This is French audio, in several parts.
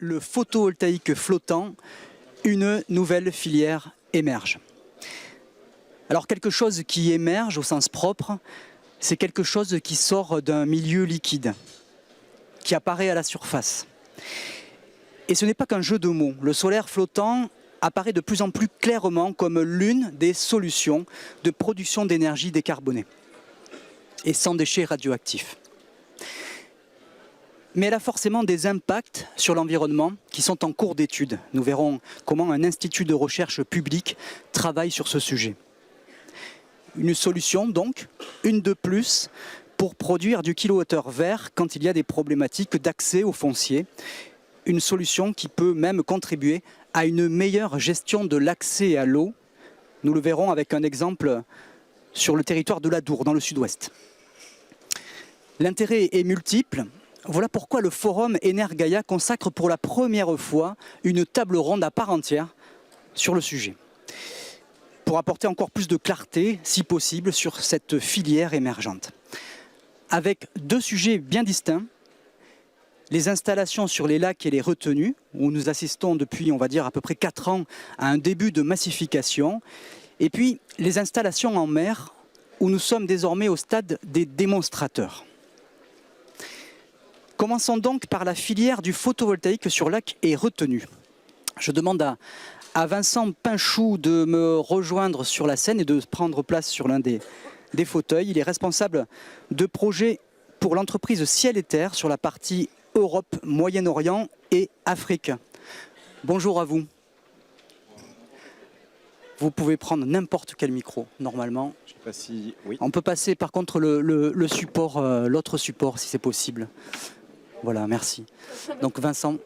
Le photovoltaïque flottant, une nouvelle filière émerge. Alors quelque chose qui émerge au sens propre, c'est quelque chose qui sort d'un milieu liquide, qui apparaît à la surface. Et ce n'est pas qu'un jeu de mots. Le solaire flottant apparaît de plus en plus clairement comme l'une des solutions de production d'énergie décarbonée et sans déchets radioactifs. Mais elle a forcément des impacts sur l'environnement qui sont en cours d'étude. Nous verrons comment un institut de recherche public travaille sur ce sujet. Une solution donc, une de plus, pour produire du kilowattheure vert quand il y a des problématiques d'accès au foncier. Une solution qui peut même contribuer à une meilleure gestion de l'accès à l'eau. Nous le verrons avec un exemple sur le territoire de l'Adour, dans le sud-ouest. L'intérêt est multiple. Voilà pourquoi le forum Energaia consacre pour la première fois une table ronde à part entière sur le sujet, pour apporter encore plus de clarté, si possible, sur cette filière émergente. Avec deux sujets bien distincts, les installations sur les lacs et les retenues, où nous assistons depuis, on va dire, à peu près 4 ans à un début de massification, et puis les installations en mer, où nous sommes désormais au stade des démonstrateurs. Commençons donc par la filière du photovoltaïque sur lac et retenue. Je demande à Vincent Pinchou de me rejoindre sur la scène et de prendre place sur l'un des fauteuils. Il est responsable de projet pour l'entreprise Ciel et Terre sur la partie Europe, Moyen-Orient et Afrique. Bonjour à vous. Vous pouvez prendre n'importe quel micro, normalement. Je sais pas si... oui. On peut passer par contre le support, l'autre support si c'est possible. Voilà, merci. Donc Vincent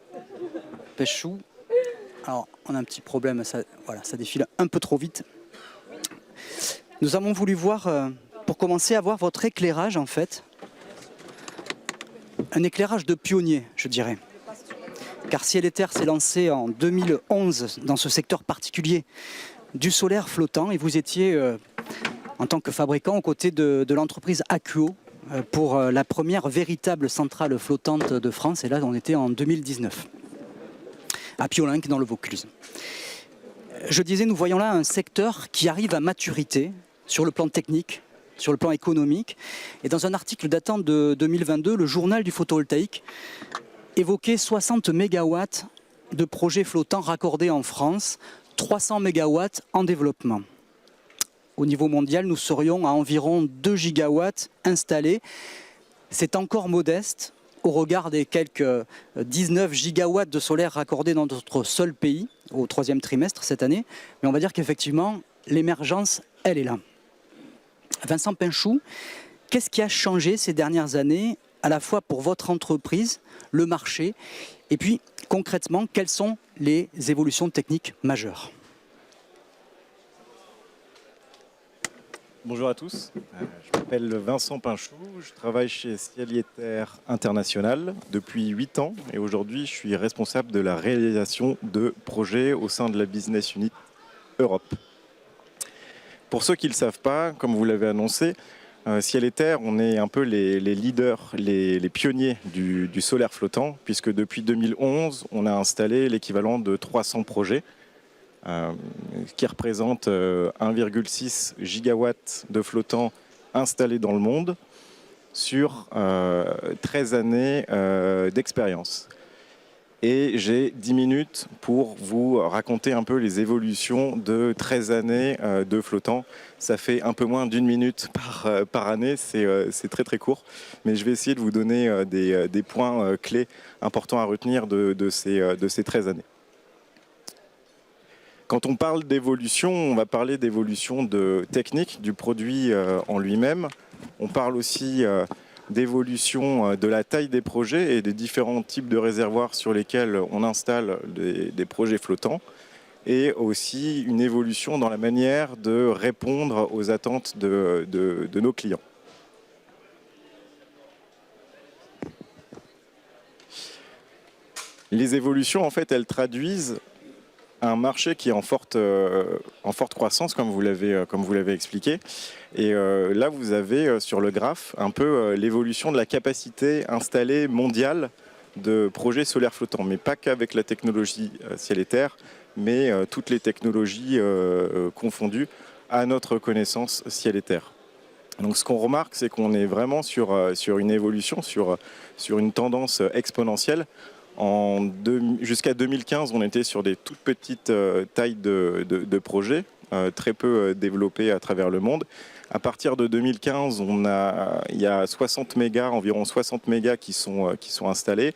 Pinchou. Alors, on a un petit problème, ça défile un peu trop vite. Nous avons voulu voir, pour commencer, avoir votre éclairage en fait. Un éclairage de pionnier, je dirais. Car Ciel et Terre s'est lancé en 2011 dans ce secteur particulier du solaire flottant et vous étiez, en tant que fabricant, aux côtés de l'entreprise Akuo pour la première véritable centrale flottante de France. Et là, on était en 2019, à Piolenc, dans le Vaucluse. Je disais, nous voyons là un secteur qui arrive à maturité sur le plan technique, sur le plan économique. Et dans un article datant de 2022, le journal du photovoltaïque évoquait 60 mégawatts de projets flottants raccordés en France, 300 mégawatts en développement. Au niveau mondial, nous serions à environ 2 gigawatts installés. C'est encore modeste au regard des quelques 19 gigawatts de solaire raccordés dans notre seul pays au 3e trimestre cette année. Mais on va dire qu'effectivement, l'émergence, elle est là. Vincent Pinchou, qu'est-ce qui a changé ces dernières années, à la fois pour votre entreprise, le marché, et puis concrètement, quelles sont les évolutions techniques majeures ? Bonjour à tous, je m'appelle Vincent Pinchou, je travaille chez Ciel et Terre International depuis 8 ans et aujourd'hui je suis responsable de la réalisation de projets au sein de la Business Unit Europe. Pour ceux qui ne le savent pas, comme vous l'avez annoncé, Ciel et Terre, on est un peu les leaders, les pionniers du solaire flottant, puisque depuis 2011, on a installé l'équivalent de 300 projets, qui représente 1,6 gigawatts de flottants installés dans le monde sur 13 années d'expérience. Et j'ai 10 minutes pour vous raconter un peu les évolutions de 13 années de flottants. Ça fait un peu moins d'1 minute par année, c'est très très court. Mais je vais essayer de vous donner des points clés importants à retenir de ces 13 années. Quand on parle d'évolution, on va parler d'évolution technique du produit en lui-même. On parle aussi d'évolution de la taille des projets et des différents types de réservoirs sur lesquels on installe des projets flottants. Et aussi une évolution dans la manière de répondre aux attentes de nos clients. Les évolutions, en fait, elles traduisent un marché qui est en forte croissance, comme vous l'avez expliqué. Et là, vous avez sur le graphe un peu l'évolution de la capacité installée mondiale de projets solaires flottants, mais pas qu'avec la technologie ciel et terre, mais toutes les technologies confondues à notre connaissance ciel et terre. Donc ce qu'on remarque, c'est qu'on est vraiment sur une évolution, sur une tendance exponentielle. Jusqu'à 2015, on était sur des toutes petites tailles de projets, très peu développés à travers le monde. À partir de 2015, il y a 60 mégas, environ 60 mégas qui sont installés.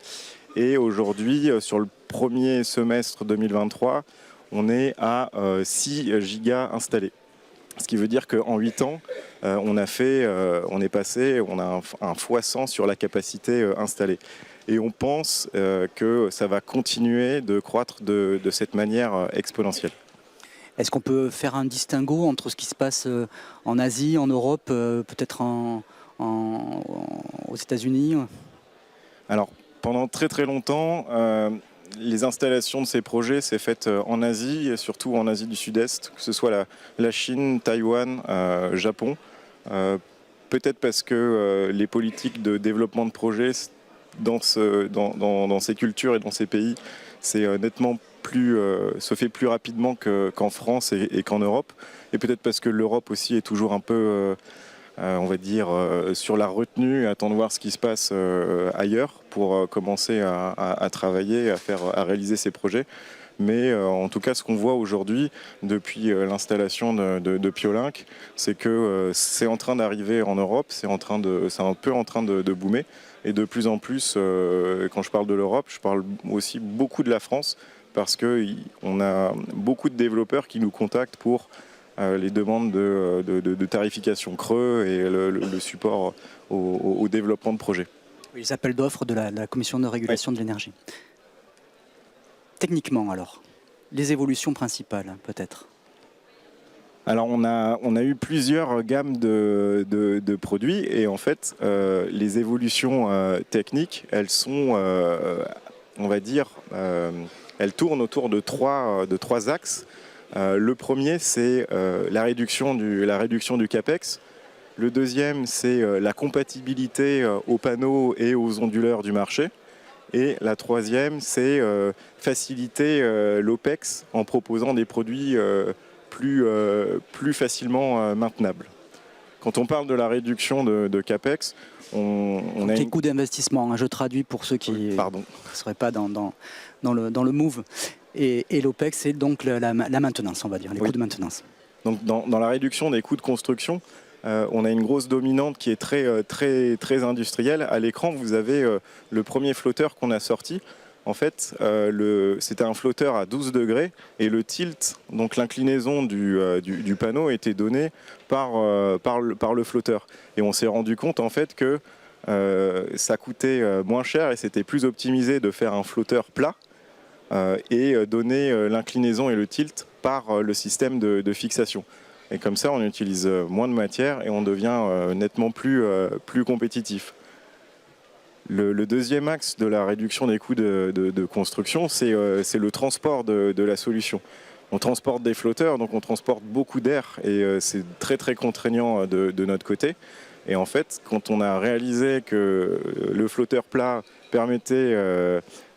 Et aujourd'hui, sur le premier semestre 2023, on est à 6 gigas installés. Ce qui veut dire qu'en 8 ans, on a un x100 sur la capacité installée. Et on pense que ça va continuer de croître de cette manière exponentielle. Est-ce qu'on peut faire un distinguo entre ce qui se passe en Asie, en Europe, peut-être aux États-Unis? Alors, pendant très très longtemps, les installations de ces projets s'est faites en Asie, et surtout en Asie du Sud-Est, que ce soit la Chine, Taïwan, Japon. Peut-être parce que les politiques de développement de projets dans ces cultures et dans ces pays, c'est nettement se fait plus rapidement qu'en France et qu'en Europe. Et peut-être parce que l'Europe aussi est toujours un peu, on va dire, sur la retenue, attend de voir ce qui se passe ailleurs pour commencer à travailler, à réaliser ces projets. Mais en tout cas, ce qu'on voit aujourd'hui, depuis l'installation de Piolinc, c'est que c'est en train d'arriver en Europe, c'est un peu en train de boomer. Et de plus en plus, quand je parle de l'Europe, je parle aussi beaucoup de la France, parce qu'on a beaucoup de développeurs qui nous contactent pour les demandes de tarification creux et le support au développement de projets. Les appels d'offres de la Commission de régulation de l'énergie. Techniquement, alors, les évolutions principales, peut-être? Alors, on a eu plusieurs gammes de produits et en fait, les évolutions techniques, elles sont, on va dire, elles tournent autour de trois axes. Le premier, c'est la réduction du CAPEX. Le deuxième, c'est la compatibilité aux panneaux et aux onduleurs du marché. Et la troisième, c'est faciliter l'OPEX en proposant des produits plus facilement maintenables. Quand on parle de la réduction de CAPEX, on a les coûts d'investissement, hein, je traduis pour ceux qui ne seraient pas dans le move. Et l'OPEX, c'est donc la maintenance, on va dire, les coûts de maintenance. Donc dans la réduction des coûts de construction, on a une grosse dominante qui est très industrielle. À l'écran, vous avez le premier flotteur qu'on a sorti. En fait, c'était un flotteur à 12 degrés et le tilt, donc l'inclinaison du panneau, était donnée par le flotteur. Et on s'est rendu compte en fait que ça coûtait moins cher et c'était plus optimisé de faire un flotteur plat et donner l'inclinaison et le tilt par le système de fixation. Et comme ça, on utilise moins de matière et on devient nettement plus compétitif. Le deuxième axe de la réduction des coûts de construction, c'est le transport de la solution. On transporte des flotteurs, donc on transporte beaucoup d'air et c'est très contraignant de notre côté. Et en fait, quand on a réalisé que le flotteur plat permettait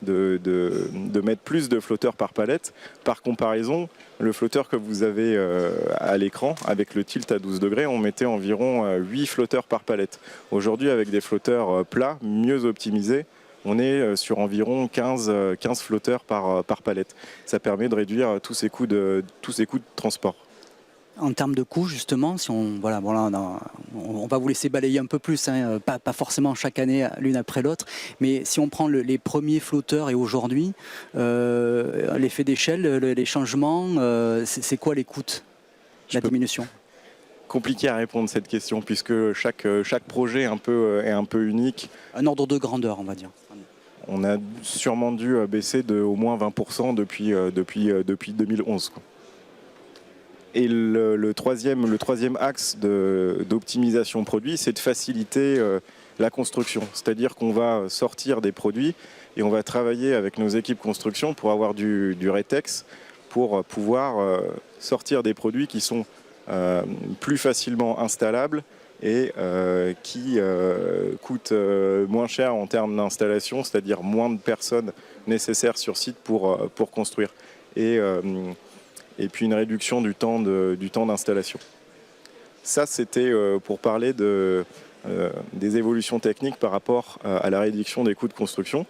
de mettre plus de flotteurs par palette, par comparaison, le flotteur que vous avez à l'écran, avec le tilt à 12 degrés, on mettait environ 8 flotteurs par palette. Aujourd'hui, avec des flotteurs plats, mieux optimisés, on est sur environ 15 flotteurs par palette. Ça permet de réduire tous ces coûts de transport. En termes de coûts, justement, si on va vous laisser balayer un peu plus, hein, pas forcément chaque année l'une après l'autre, mais si on prend les premiers flotteurs et aujourd'hui, l'effet d'échelle, les changements, c'est quoi les coûts, la diminution? Compliqué à répondre à cette question puisque chaque projet est un peu unique. Un ordre de grandeur, on va dire. On a sûrement dû baisser de au moins 20% depuis 2011. Quoi. Et le troisième axe d'optimisation produit, c'est de faciliter la construction. C'est-à-dire qu'on va sortir des produits et on va travailler avec nos équipes construction pour avoir du rétex, pour pouvoir sortir des produits qui sont plus facilement installables, et qui coûte moins cher en termes d'installation, c'est-à-dire moins de personnes nécessaires sur site pour construire. Et puis une réduction du temps d'installation. Ça, c'était pour parler des évolutions techniques par rapport à la réduction des coûts de construction.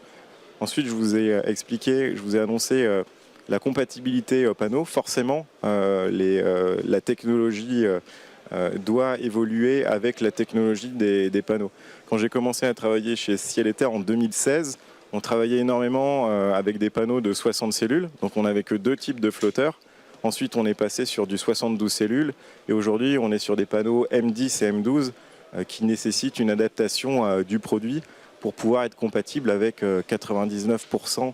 Ensuite, je vous ai annoncé la compatibilité panneau. Forcément, la technologie doit évoluer avec la technologie des panneaux. Quand j'ai commencé à travailler chez Ciel et Terre en 2016, on travaillait énormément avec des panneaux de 60 cellules. Donc on n'avait que 2 types de flotteurs. Ensuite, on est passé sur du 72 cellules. Et aujourd'hui, on est sur des panneaux M10 et M12 qui nécessitent une adaptation du produit pour pouvoir être compatible avec 99%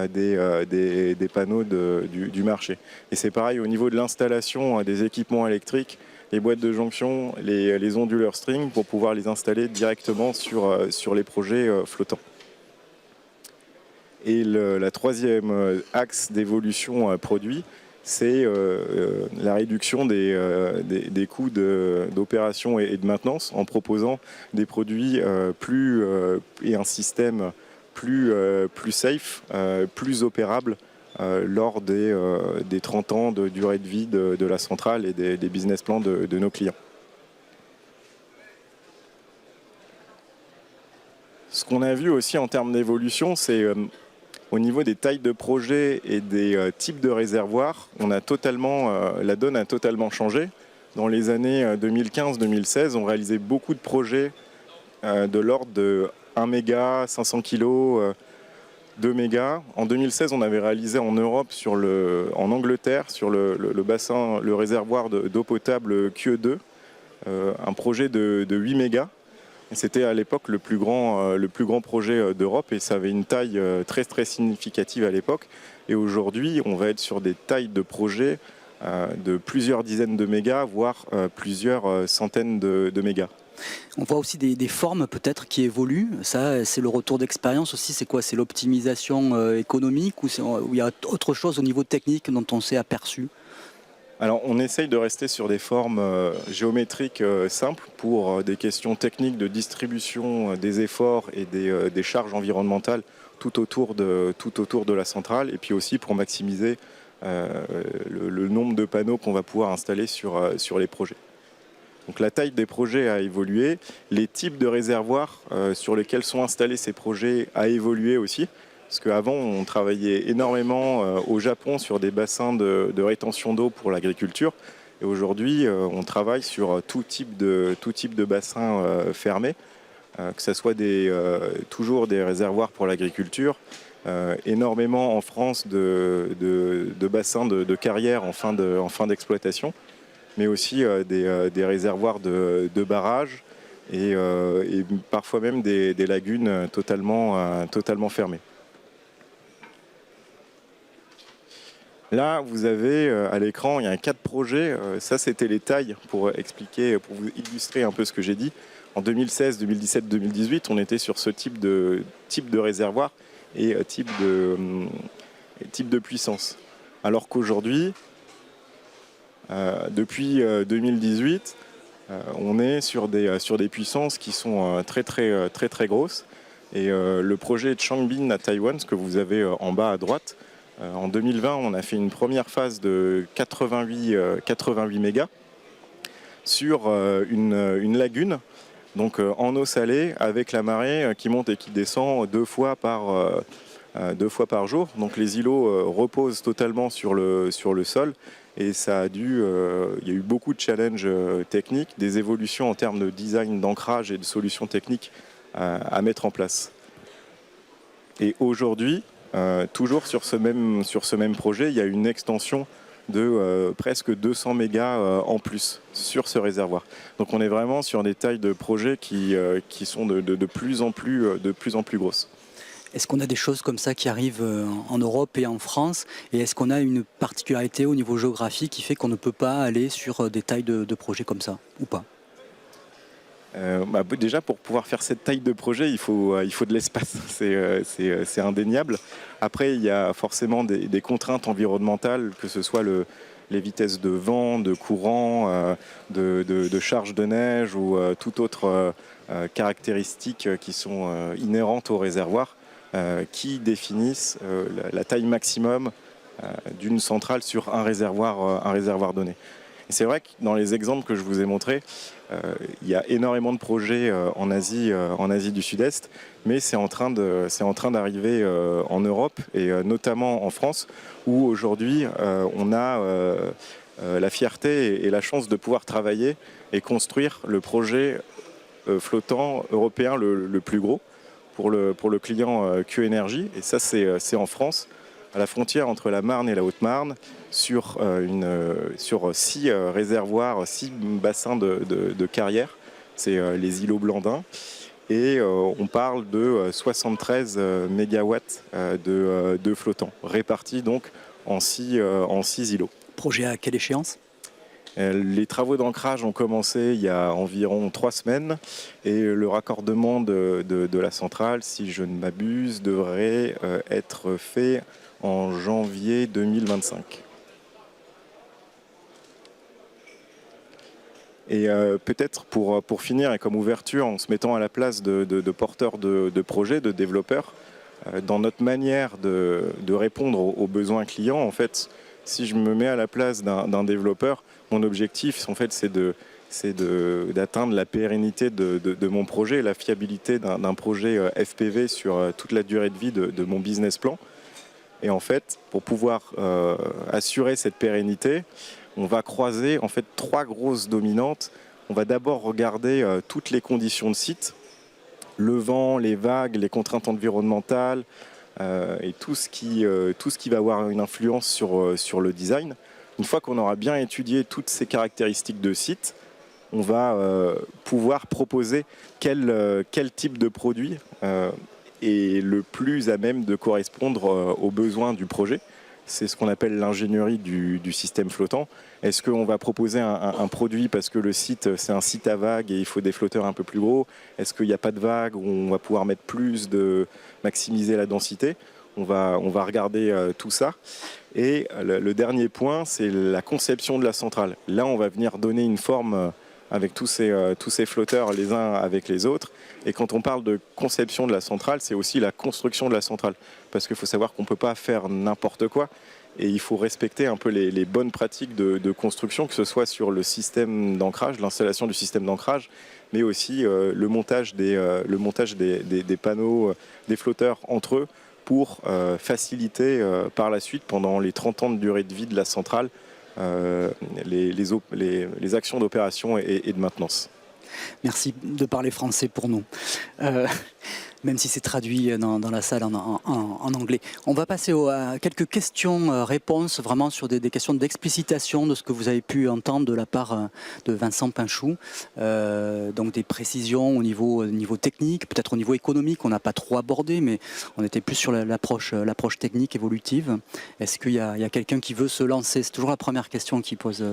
des panneaux du marché. Et c'est pareil au niveau de l'installation des équipements électriques, les boîtes de jonction, les onduleurs string pour pouvoir les installer directement sur les projets flottants. Et la troisième axe d'évolution produit, c'est la réduction des coûts d'opération et de maintenance en proposant des produits et un système plus safe, plus opérable lors des 30 ans de durée de vie de la centrale et des business plans de nos clients. Ce qu'on a vu aussi en termes d'évolution, c'est au niveau des tailles de projets et des types de réservoirs, la donne a totalement changé. Dans les années 2015-2016, on réalisait beaucoup de projets de l'ordre de 1 méga, 500 kg, 2 mégas. En 2016, on avait réalisé en Europe, en Angleterre, sur le réservoir d'eau potable QE2, un projet de 8 mégas. C'était à l'époque le plus grand projet d'Europe et ça avait une taille très très significative à l'époque. Et aujourd'hui, on va être sur des tailles de projets de plusieurs dizaines de mégas, voire plusieurs centaines de mégas. On voit aussi des formes peut-être qui évoluent. Ça, c'est le retour d'expérience aussi. C'est quoi? C'est l'optimisation économique ou il y a autre chose au niveau technique dont on s'est aperçu? Alors, on essaye de rester sur des formes géométriques simples pour des questions techniques de distribution des efforts et des charges environnementales tout autour de la centrale, et puis aussi pour maximiser le nombre de panneaux qu'on va pouvoir installer sur les projets. Donc la taille des projets a évolué, les types de réservoirs sur lesquels sont installés ces projets a évolué aussi. Parce qu'avant, on travaillait énormément au Japon sur des bassins de rétention d'eau pour l'agriculture. Et aujourd'hui, on travaille sur tout type de bassins fermés, que ce soit toujours des réservoirs pour l'agriculture, énormément en France de bassins de carrière en fin d'exploitation, mais aussi des réservoirs de barrages et parfois même des lagunes totalement fermées. Là, vous avez à l'écran, il y a un cas de projet. Ça, c'était les tailles pour vous illustrer un peu ce que j'ai dit. En 2016, 2017, 2018, on était sur ce type de réservoir et type de puissance. Alors qu'aujourd'hui, depuis 2018, on est sur des puissances qui sont très grosses. Et le projet de Changbin à Taïwan, ce que vous avez en bas à droite, en 2020, on a fait une première phase de 88 mégas sur une lagune, donc en eau salée, avec la marée qui monte et qui descend 2 fois par jour. Donc les îlots reposent totalement sur le sol et il y a eu beaucoup de challenges techniques, des évolutions en termes de design, d'ancrage et de solutions techniques à mettre en place. Et aujourd'hui, toujours sur ce même projet, il y a une extension de presque 200 mégas en plus sur ce réservoir. Donc on est vraiment sur des tailles de projets qui sont de plus en plus grosses. Est-ce qu'on a des choses comme ça qui arrivent en Europe et en France? Et est-ce qu'on a une particularité au niveau géographique qui fait qu'on ne peut pas aller sur des tailles de projets comme ça, ou pas? Déjà, pour pouvoir faire cette taille de projet, il faut de l'espace, c'est indéniable. Après, il y a forcément des contraintes environnementales, que ce soit les vitesses de vent, de courant, de charge de neige ou toute autre caractéristiques qui sont inhérentes au réservoir qui définissent la taille maximum d'une centrale sur un réservoir donné. Et c'est vrai que dans les exemples que je vous ai montrés, il y a énormément de projets en Asie du Sud-Est, mais c'est en train d'arriver en Europe et notamment en France, où aujourd'hui on a la fierté et la chance de pouvoir travailler et construire le projet flottant européen le plus gros pour le client Q-Énergie. Et ça, c'est en France, à la frontière entre la Marne et la Haute-Marne, sur 6 réservoirs, 6 bassins de carrière. C'est les îlots Blandins. Et on parle de 73 mégawatts de flottants, répartis donc en 6 îlots. Projet à quelle échéance ? Les travaux d'ancrage ont commencé il y a environ 3 semaines et le raccordement de la centrale, si je ne m'abuse, devrait être fait en janvier 2025. Et peut-être pour finir et comme ouverture, en se mettant à la place de porteurs de projets, de développeurs, dans notre manière de répondre aux besoins clients, en fait, si je me mets à la place d'un développeur, mon objectif, en fait, c'est d'atteindre la pérennité de mon projet, la fiabilité d'un projet FPV sur toute la durée de vie de mon business plan. Et en fait, pour pouvoir assurer cette pérennité, on va croiser en fait 3 grosses dominantes. On va d'abord regarder toutes les conditions de site, le vent, les vagues, les contraintes environnementales et tout ce qui va avoir une influence sur le design. Une fois qu'on aura bien étudié toutes ces caractéristiques de site, on va pouvoir proposer quel type de produit est le plus à même de correspondre aux besoins du projet. C'est ce qu'on appelle l'ingénierie du système flottant. Est-ce qu'on va proposer un produit parce que le site, c'est un site à vagues et il faut des flotteurs un peu plus gros? Est-ce qu'il n'y a pas de vagues où on va pouvoir mettre maximiser la densité? On va regarder tout ça. Et le dernier point, c'est la conception de la centrale. Là, on va venir donner une forme avec tous ces flotteurs les uns avec les autres. Et quand on parle de conception de la centrale, c'est aussi la construction de la centrale. Parce qu'il faut savoir qu'on ne peut pas faire n'importe quoi. Et il faut respecter un peu les bonnes pratiques de construction, que ce soit sur le système d'ancrage, l'installation du système d'ancrage, mais aussi le montage des panneaux, des flotteurs entre eux, pour faciliter par la suite, pendant les 30 ans de durée de vie de la centrale, les actions d'opération et de maintenance. Merci de parler français pour nous, même si c'est traduit dans la salle en anglais. On va passer à quelques questions-réponses, vraiment sur des questions d'explicitation de ce que vous avez pu entendre de la part de Vincent Pinchou. Donc des précisions au niveau technique, peut-être au niveau économique, on n'a pas trop abordé, mais on était plus sur l'approche technique évolutive. Est-ce qu'il y a quelqu'un qui veut se lancer? C'est toujours la première question qui pose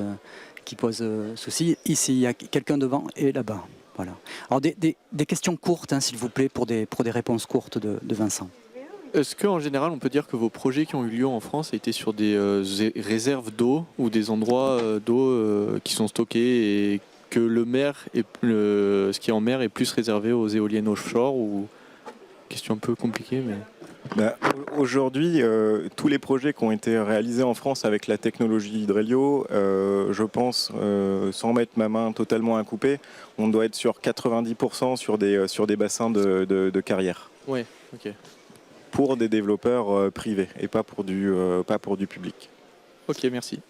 ceci. Ici, il y a quelqu'un devant et là-bas. Voilà. Alors des questions courtes, s'il vous plaît, pour des réponses courtes de Vincent. Est-ce qu'en général, on peut dire que vos projets qui ont eu lieu en France étaient sur des réserves d'eau ou des endroits d'eau qui sont stockés et que ce qui est en mer est plus réservé aux éoliennes offshore ou... Question un peu compliquée, mais... Aujourd'hui, tous les projets qui ont été réalisés en France avec la technologie Hydrelio, je pense, sans mettre ma main totalement à couper, on doit être sur 90% sur des bassins de carrière. Ouais, ok. Pour des développeurs privés et pas pour du public. Ok, merci.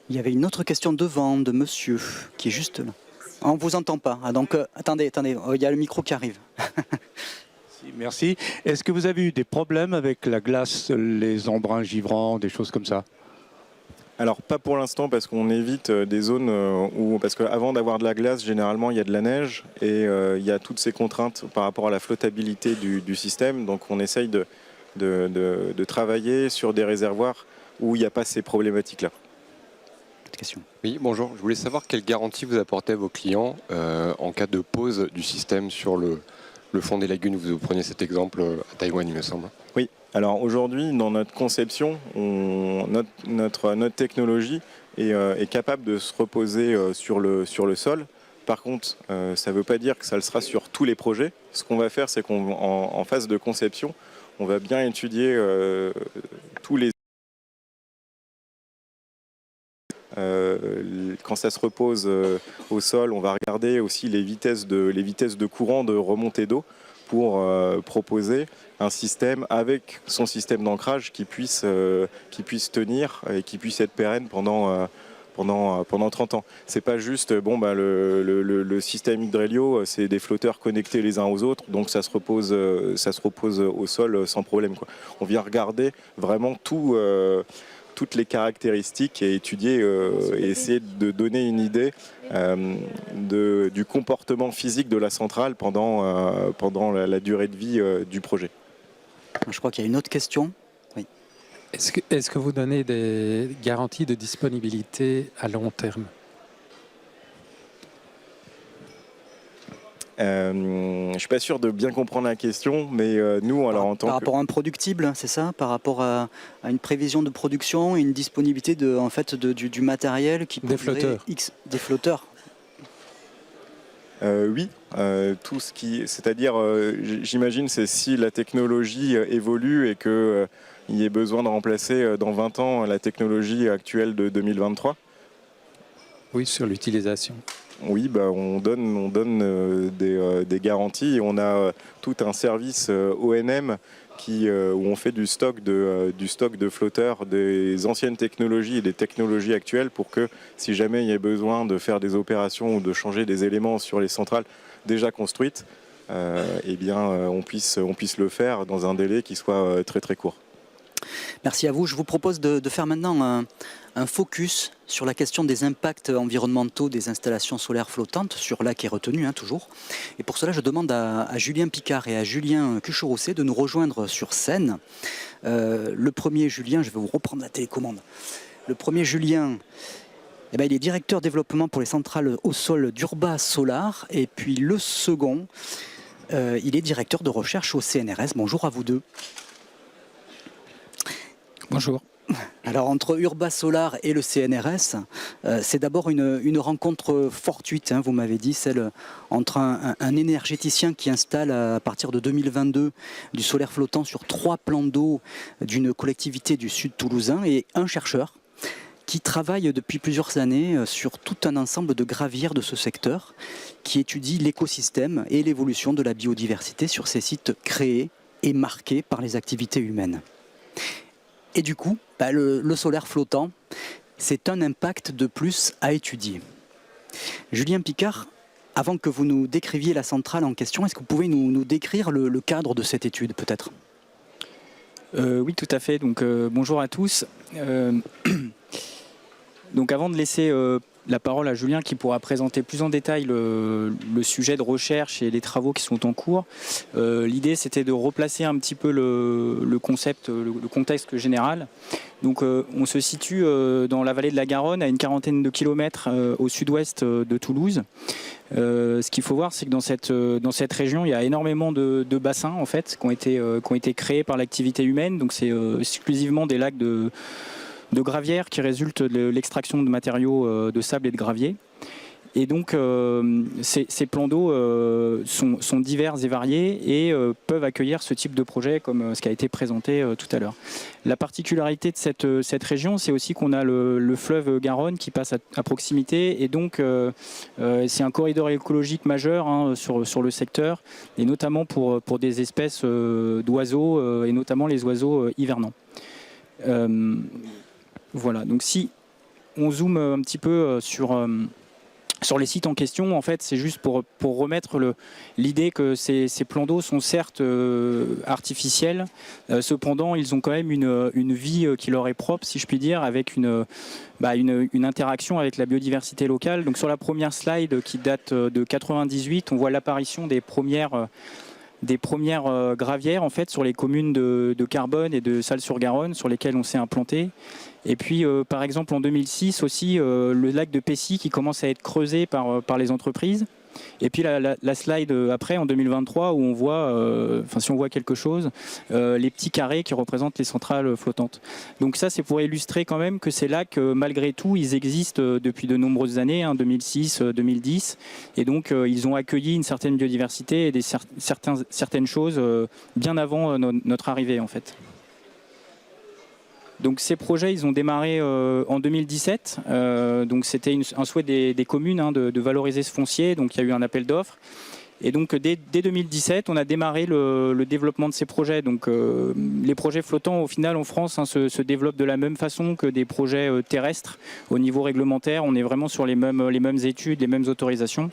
Il y avait une autre question devant de monsieur qui est juste là. On ne vous entend pas, donc attendez, il y a le micro qui arrive. Merci. Est-ce que vous avez eu des problèmes avec la glace, les embruns givrants, des choses comme ça? Alors pas pour l'instant, parce qu'on évite des zones où, parce qu'avant d'avoir de la glace, généralement il y a de la neige et il y a toutes ces contraintes par rapport à la flottabilité du système. Donc on essaye de travailler sur des réservoirs où il n'y a pas ces problématiques-là. Question. Oui, bonjour. Je voulais savoir quelle garantie vous apportez à vos clients en cas de pause du système sur le fond des lagunes. Vous preniez cet exemple à Taïwan, il me semble. Oui, alors aujourd'hui, dans notre conception, notre technologie est capable de se reposer sur le sol. Par contre, ça ne veut pas dire que ça le sera sur tous les projets. Ce qu'on va faire, c'est qu'en phase de conception, on va bien étudier tous les... quand ça se repose au sol, on va regarder aussi les vitesses de courant de remontée d'eau pour proposer un système avec son système d'ancrage qui puisse tenir et qui puisse être pérenne pendant 30 ans. C'est pas juste le système Hydrelio, c'est des flotteurs connectés les uns aux autres, donc ça se repose au sol sans problème, quoi. On vient regarder vraiment toutes les caractéristiques et étudier et essayer de donner une idée du comportement physique de la centrale pendant la durée de vie du projet. Je crois qu'il y a une autre question. Oui. Est-ce que vous donnez des garanties de disponibilité à long terme? Je ne suis pas sûr de bien comprendre la question, mais nous, alors en tant par rapport à un productible, c'est ça? Par rapport à une prévision de production et une disponibilité du matériel qui peut des flotteurs. Des flotteurs. Oui, tout ce qui, c'est-à-dire, j'imagine, c'est si la technologie évolue et qu'il y ait besoin de remplacer dans 20 ans la technologie actuelle de 2023. Oui, sur l'utilisation. Oui, on donne des garanties et on a tout un service ONM où on fait du stock de flotteurs des anciennes technologies et des technologies actuelles pour que si jamais il y a besoin de faire des opérations ou de changer des éléments sur les centrales déjà construites, on puisse le faire dans un délai qui soit très très court. Merci à vous. Je vous propose de faire maintenant un focus sur la question des impacts environnementaux des installations solaires flottantes, sur lac est retenu toujours. Et pour cela, je demande à Julien Picard et à Julien Cucherousset de nous rejoindre sur scène. Le premier, Julien, je vais vous reprendre la télécommande. Le premier, Julien, il est directeur développement pour les centrales au sol d'Urba Solar. Et puis le second, il est directeur de recherche au CNRS. Bonjour à vous deux. Bonjour. Alors entre Urba Solar et le CNRS, c'est d'abord une rencontre fortuite, vous m'avez dit, celle entre un énergéticien qui installe à partir de 2022 du solaire flottant sur 3 plans d'eau d'une collectivité du sud toulousain et un chercheur qui travaille depuis plusieurs années sur tout un ensemble de gravières de ce secteur qui étudie l'écosystème et l'évolution de la biodiversité sur ces sites créés et marqués par les activités humaines. Et du coup, le solaire flottant, c'est un impact de plus à étudier. Julien Picard, avant que vous nous décriviez la centrale en question, est-ce que vous pouvez nous décrire le cadre de cette étude peut-être? Oui, tout à fait. Donc, bonjour à tous. Donc avant de laisser la parole à Julien qui pourra présenter plus en détail le sujet de recherche et les travaux qui sont en cours, l'idée c'était de replacer un petit peu le concept, le contexte général. Donc on se situe dans la vallée de la Garonne à une quarantaine de kilomètres au sud-ouest de Toulouse. Ce qu'il faut voir, c'est que dans cette région, il y a énormément de bassins en fait, qui ont été créés par l'activité humaine. Donc c'est exclusivement des lacs de gravière qui résultent de l'extraction de matériaux de sable et de gravier. Et donc ces plans d'eau sont divers et variés et peuvent accueillir ce type de projet comme ce qui a été présenté tout à l'heure. La particularité de cette région, c'est aussi qu'on a le fleuve Garonne qui passe à proximité et donc c'est un corridor écologique majeur sur le secteur et notamment pour des espèces d'oiseaux et notamment les oiseaux hivernants. Voilà, donc si on zoome un petit peu sur les sites en question, en fait, c'est juste pour remettre l'idée que ces plans d'eau sont certes artificiels, cependant ils ont quand même une vie qui leur est propre, si je puis dire, avec une interaction avec la biodiversité locale. Donc sur la première slide qui date de 98, on voit l'apparition des premières gravières en fait sur les communes de Carbone et de Salles-sur-Garonne sur lesquelles on s'est implanté. Et puis par exemple en 2006 aussi le lac de Pessy qui commence à être creusé par les entreprises. Et puis la slide après, en 2023, où on voit, si on voit quelque chose, les petits carrés qui représentent les centrales flottantes. Donc ça, c'est pour illustrer quand même que ces lacs, malgré tout, ils existent depuis de nombreuses années, 2006, 2010, et donc ils ont accueilli une certaine biodiversité et certaines choses bien avant notre arrivée en fait. Donc ces projets, ils ont démarré en 2017. Donc c'était un souhait des communes de valoriser ce foncier. Donc il y a eu un appel d'offres. Et donc dès 2017, on a démarré le développement de ces projets. Donc les projets flottants, au final, en France, se développent de la même façon que des projets terrestres. Au niveau réglementaire, on est vraiment sur les mêmes études, les mêmes autorisations.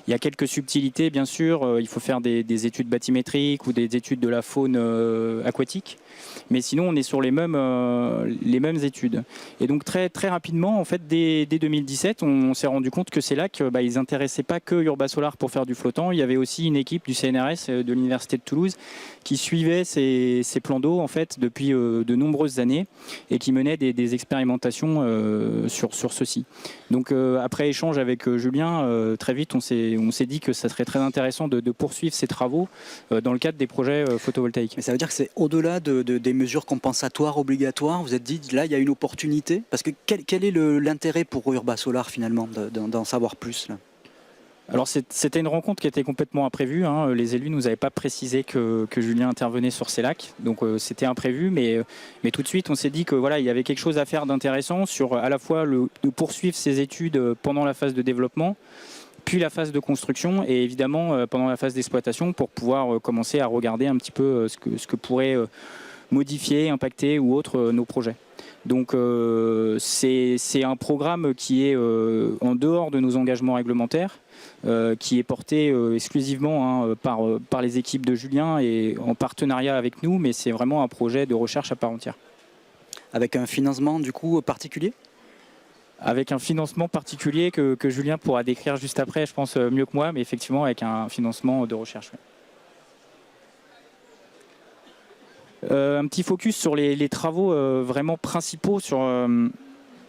Il y a quelques subtilités, bien sûr. Il faut faire des études bathymétriques ou des études de la faune aquatique. Mais sinon, on est sur les mêmes études. Et donc très, très rapidement, en fait, dès 2017, on s'est rendu compte que ces lacs, ils n'intéressaient pas que Urbasolar pour faire du flottant. Il y avait aussi une équipe du CNRS de l'Université de Toulouse qui suivait ces plans d'eau en fait, depuis de nombreuses années et qui menait des expérimentations sur ceci. Donc après échange avec Julien, très vite, on s'est dit que ça serait très intéressant de poursuivre ces travaux dans le cadre des projets photovoltaïques. Mais ça veut dire que c'est au-delà des mesures compensatoires obligatoires. Vous êtes dit, là, il y a une opportunité. Parce que quel est l'intérêt pour Urbasolar, finalement, d'en savoir plus là? Alors c'était une rencontre qui était complètement imprévue. Les élus ne nous avaient pas précisé que Julien intervenait sur ces lacs. Donc c'était imprévu. Mais tout de suite, on s'est dit que voilà, il y avait quelque chose à faire d'intéressant sur à la fois de poursuivre ces études pendant la phase de développement, puis la phase de construction et évidemment pendant la phase d'exploitation pour pouvoir commencer à regarder un petit peu ce que pourrait modifier, impacter ou autre nos projets. Donc c'est un programme qui est en dehors de nos engagements réglementaires, qui est porté exclusivement par les équipes de Julien et en partenariat avec nous, mais c'est vraiment un projet de recherche à part entière. Avec un financement du coup particulier ? Avec un financement particulier que Julien pourra décrire juste après, je pense mieux que moi, mais effectivement avec un financement de recherche. Oui. Un petit focus sur les travaux vraiment principaux sur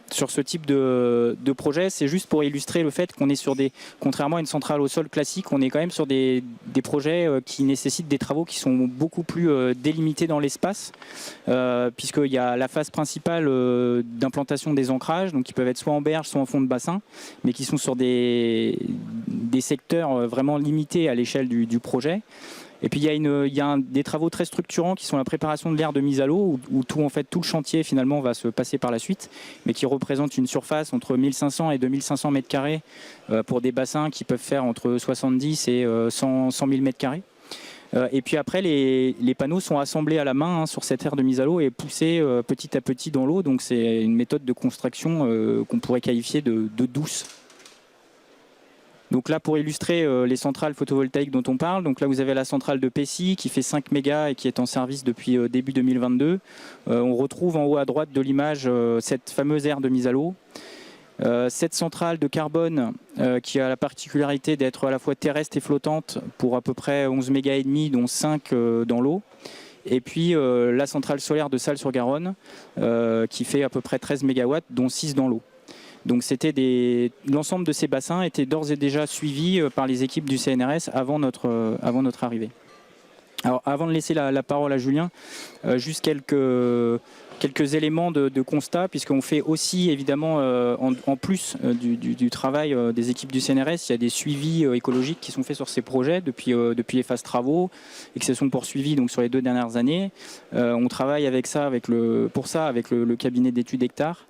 ce type de projet, c'est juste pour illustrer le fait qu'on est sur contrairement à une centrale au sol classique, on est quand même sur des projets qui nécessitent des travaux qui sont beaucoup plus délimités dans l'espace, puisqu'il y a la phase principale d'implantation des ancrages, donc qui peuvent être soit en berge, soit en fond de bassin, mais qui sont sur des secteurs vraiment limités à l'échelle du projet. Et puis il y a des travaux très structurants qui sont la préparation de l'aire de mise à l'eau, où tout le chantier finalement va se passer par la suite, mais qui représente une surface entre 1500 et 2500 mètres carrés pour des bassins qui peuvent faire entre 70 et 100 000 mètres carrés. Et puis après, les panneaux sont assemblés à la main sur cette aire de mise à l'eau et poussés petit à petit dans l'eau. Donc c'est une méthode de construction qu'on pourrait qualifier de douce. Donc là, pour illustrer les centrales photovoltaïques dont on parle, donc là vous avez la centrale de Pessy qui fait 5 mégas et qui est en service depuis début 2022. On retrouve en haut à droite de l'image cette fameuse aire de mise à l'eau. Cette centrale de Carbone qui a la particularité d'être à la fois terrestre et flottante pour à peu près 11 mégas et demi, dont 5 dans l'eau. Et puis la centrale solaire de Salles-sur-Garonne qui fait à peu près 13 mégawatts, dont 6 dans l'eau. Donc l'ensemble de ces bassins était d'ores et déjà suivi par les équipes du CNRS avant notre arrivée. Alors avant de laisser la parole à Julien, juste quelques éléments de constat, puisqu'on fait aussi évidemment en plus du travail des équipes du CNRS, il y a des suivis écologiques qui sont faits sur ces projets depuis les phases travaux et qui se sont poursuivis donc sur les 2 dernières années. On travaille avec le cabinet d'études Hectare.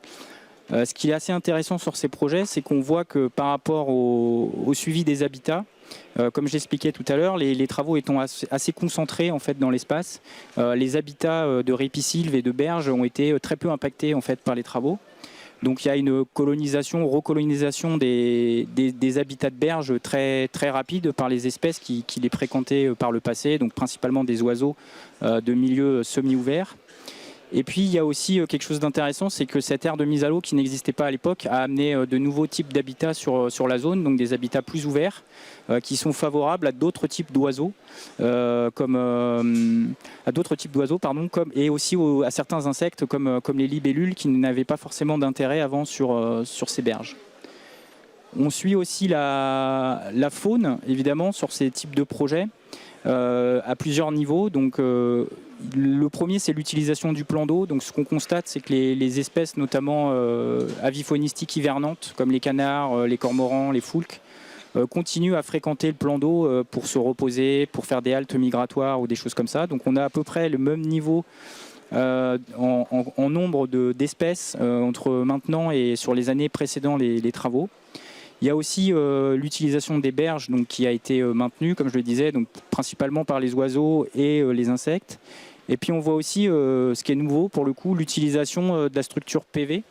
Ce qui est assez intéressant sur ces projets, c'est qu'on voit que par rapport au suivi des habitats, comme je l'expliquais tout à l'heure, les travaux étant assez concentrés en fait dans l'espace, les habitats de ripisylves et de berges ont été très peu impactés en fait par les travaux. Donc il y a une recolonisation des habitats de berges très, très rapide par les espèces qui les fréquentaient par le passé, donc principalement des oiseaux de milieux semi-ouverts. Et puis il y a aussi quelque chose d'intéressant, c'est que cette aire de mise à l'eau qui n'existait pas à l'époque a amené de nouveaux types d'habitats sur la zone, donc des habitats plus ouverts, qui sont favorables à d'autres types d'oiseaux, et aussi à certains insectes comme les libellules qui n'avaient pas forcément d'intérêt avant sur ces berges. On suit aussi la faune, évidemment, sur ces types de projets, à plusieurs niveaux. Donc, le premier, c'est l'utilisation du plan d'eau. Donc, ce qu'on constate, c'est que les espèces, notamment avifaunistiques hivernantes, comme les canards, les cormorans, les foulques, continuent à fréquenter le plan d'eau pour se reposer, pour faire des haltes migratoires ou des choses comme ça. Donc, on a à peu près le même niveau en nombre d'espèces entre maintenant et sur les années précédant les travaux. Il y a aussi l'utilisation des berges donc, qui a été maintenue, comme je le disais, donc, principalement par les oiseaux et les insectes. Et puis on voit aussi ce qui est nouveau pour le coup, l'utilisation de la structure PV.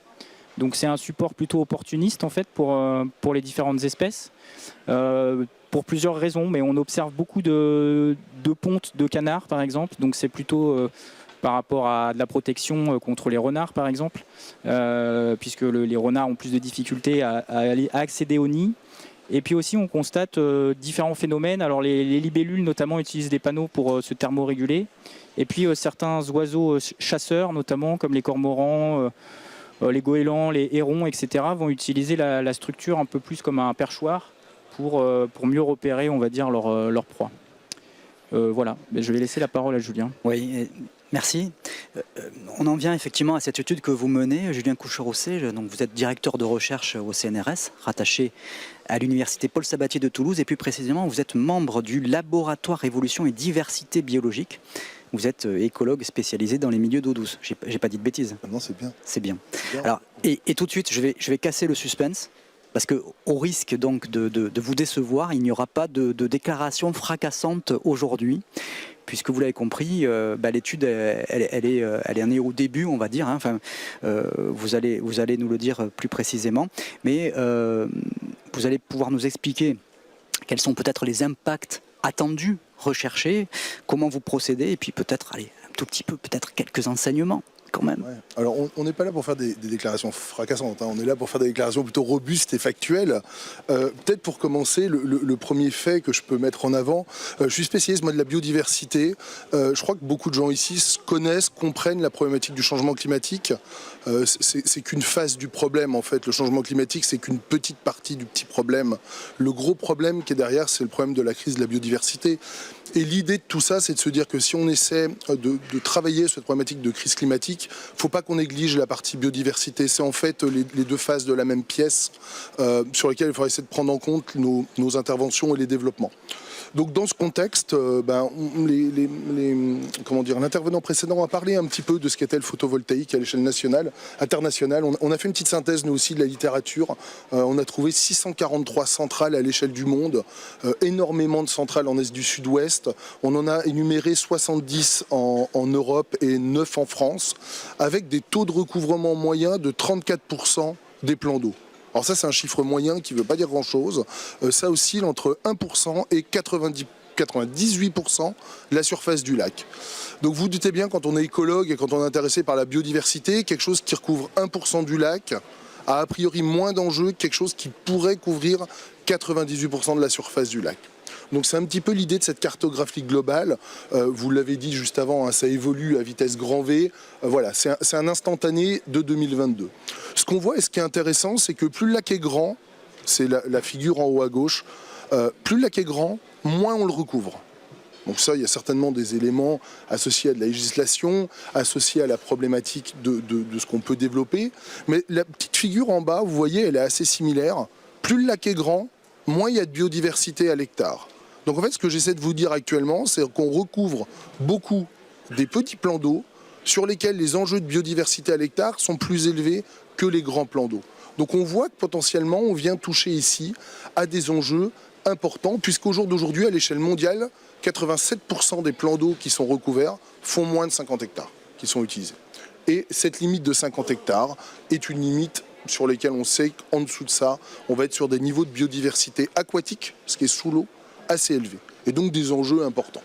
Donc c'est un support plutôt opportuniste en fait pour les différentes espèces. Pour plusieurs raisons, mais on observe beaucoup de pontes de canards par exemple. Donc c'est plutôt par rapport à de la protection contre les renards par exemple, puisque les renards ont plus de difficultés à accéder au nid. Et puis aussi on constate différents phénomènes. Alors les libellules notamment utilisent des panneaux pour se thermoréguler. Et puis certains oiseaux chasseurs notamment comme les cormorans, les goélands, les hérons, etc. vont utiliser la structure un peu plus comme un perchoir pour mieux repérer on va dire leur proie. Voilà, je vais laisser la parole à Julien. Oui, merci. On en vient effectivement à cette étude que vous menez, Julien Coucherosset. Donc vous êtes directeur de recherche au CNRS, rattaché à l'université Paul Sabatier de Toulouse, et plus précisément, vous êtes membre du laboratoire Évolution et Diversité Biologique. Vous êtes écologue spécialisé dans les milieux d'eau douce. J'ai pas dit de bêtises. Non, c'est bien. C'est bien. Alors, et tout de suite, je vais casser le suspense. Parce qu'au risque donc de vous décevoir, il n'y aura pas de déclaration fracassante aujourd'hui, puisque vous l'avez compris, l'étude elle est née au début, on va dire. Hein. Enfin, vous allez nous le dire plus précisément, mais vous allez pouvoir nous expliquer quels sont peut-être les impacts attendus, recherchés, comment vous procédez, et puis peut-être, allez, un tout petit peu, peut-être quelques enseignements. Quand même. Ouais. Alors on n'est pas là pour faire des déclarations fracassantes, hein. On est là pour faire des déclarations plutôt robustes et factuelles. Peut-être pour commencer, le premier fait que je peux mettre en avant, je suis spécialiste moi de la biodiversité. Je crois que beaucoup de gens ici connaissent, comprennent la problématique du changement climatique. C'est qu'une face du problème en fait. Le changement climatique, c'est qu'une petite partie du petit problème. Le gros problème qui est derrière, c'est le problème de la crise de la biodiversité. Et l'idée de tout ça, c'est de se dire que si on essaie de travailler sur cette problématique de crise climatique, il ne faut pas qu'on néglige la partie biodiversité. C'est en fait les deux faces de la même pièce sur lesquelles il faudra essayer de prendre en compte nos interventions et les développements. Donc dans ce contexte, l'intervenant précédent a parlé un petit peu de ce qu'était le photovoltaïque à l'échelle nationale, internationale. On a fait une petite synthèse nous aussi de la littérature. On a trouvé 643 centrales à l'échelle du monde, énormément de centrales en Est du Sud-Ouest. On en a énuméré 70 en Europe et 9 en France, avec des taux de recouvrement moyens de 34% des plans d'eau. Alors ça, c'est un chiffre moyen qui ne veut pas dire grand-chose. Ça oscille entre 1% et 98% de la surface du lac. Donc vous doutez bien, quand on est écologue et quand on est intéressé par la biodiversité, quelque chose qui recouvre 1% du lac a priori moins d'enjeux que quelque chose qui pourrait couvrir 98% de la surface du lac. Donc c'est un petit peu l'idée de cette cartographie globale. Vous l'avez dit juste avant, hein, ça évolue à vitesse grand V. Voilà, c'est un instantané de 2022. Ce qu'on voit et ce qui est intéressant, c'est que plus le lac est grand, c'est la figure en haut à gauche, plus le lac est grand, moins on le recouvre. Donc ça, il y a certainement des éléments associés à de la législation, associés à la problématique de ce qu'on peut développer. Mais la petite figure en bas, vous voyez, elle est assez similaire. Plus le lac est grand, moins il y a de biodiversité à l'hectare. Donc en fait, ce que j'essaie de vous dire actuellement, c'est qu'on recouvre beaucoup des petits plans d'eau sur lesquels les enjeux de biodiversité à l'hectare sont plus élevés que les grands plans d'eau. Donc on voit que potentiellement, on vient toucher ici à des enjeux importants, puisqu'au jour d'aujourd'hui, à l'échelle mondiale, 87% des plans d'eau qui sont recouverts font moins de 50 hectares qui sont utilisés. Et cette limite de 50 hectares est une limite sur laquelle on sait qu'en dessous de ça, on va être sur des niveaux de biodiversité aquatique, ce qui est sous l'eau, assez élevés. Et donc des enjeux importants.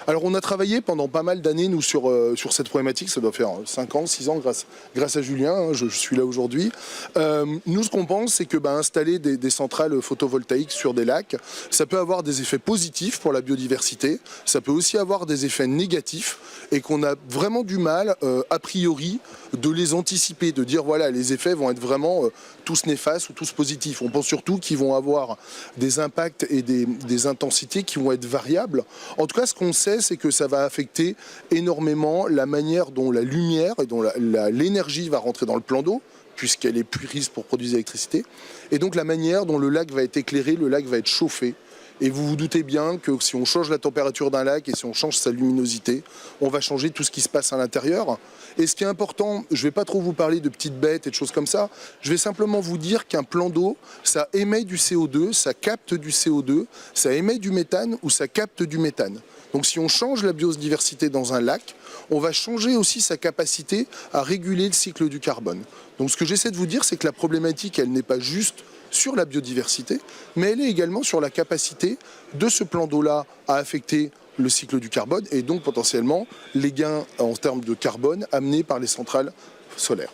Alors on a travaillé pendant pas mal d'années nous sur cette problématique, ça doit faire 5 ans, 6 ans grâce à Julien, hein, je suis là aujourd'hui. Nous ce qu'on pense c'est que installer des centrales photovoltaïques sur des lacs, ça peut avoir des effets positifs pour la biodiversité, ça peut aussi avoir des effets négatifs et qu'on a vraiment du mal a priori de les anticiper, de dire voilà, les effets vont être vraiment tous néfastes ou tous positifs. On pense surtout qu'ils vont avoir des impacts et des intensités qui vont être variables. En tout cas, ce qu'on sait, c'est que ça va affecter énormément la manière dont la lumière et dont l'énergie va rentrer dans le plan d'eau, puisqu'elle est purise pour produire de l'électricité, et donc la manière dont le lac va être éclairé, le lac va être chauffé. Et vous vous doutez bien que si on change la température d'un lac et si on change sa luminosité, on va changer tout ce qui se passe à l'intérieur. Et ce qui est important, je ne vais pas trop vous parler de petites bêtes et de choses comme ça, je vais simplement vous dire qu'un plan d'eau, ça émet du CO2, ça capte du CO2, ça émet du méthane ou ça capte du méthane. Donc si on change la biodiversité dans un lac, on va changer aussi sa capacité à réguler le cycle du carbone. Donc ce que j'essaie de vous dire, c'est que la problématique, elle n'est pas juste sur la biodiversité, mais elle est également sur la capacité de ce plan d'eau-là à affecter le cycle du carbone et donc potentiellement les gains en termes de carbone amenés par les centrales solaires.